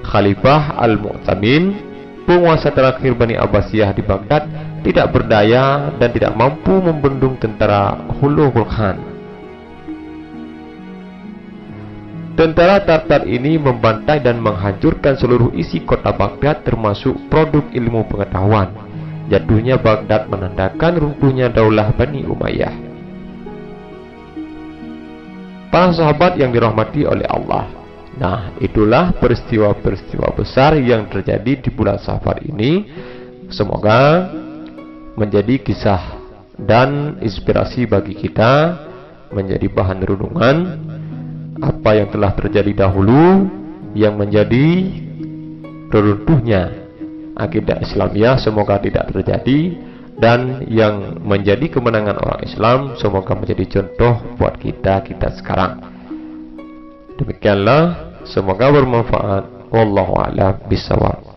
Khalifah Al-Mu'tamin, penguasa terakhir Bani Abbasiyah di Baghdad, tidak berdaya dan tidak mampu membendung tentara Hulagu Khan. Tentara Tartar ini membantai dan menghancurkan seluruh isi kota Baghdad termasuk produk ilmu pengetahuan. Jatuhnya Baghdad menandakan runtuhnya daulah Bani Umayyah. Para sahabat yang dirahmati oleh Allah, nah itulah peristiwa-peristiwa besar yang terjadi di bulan Safar ini. Semoga menjadi kisah dan inspirasi bagi kita, menjadi bahan renungan apa yang telah terjadi dahulu yang menjadi reruntuhnya akidah Islamiyah semoga tidak terjadi, dan yang menjadi kemenangan orang Islam semoga menjadi contoh buat kita sekarang. Demikianlah, semoga bermanfaat. Wallahu a'lam bishawab.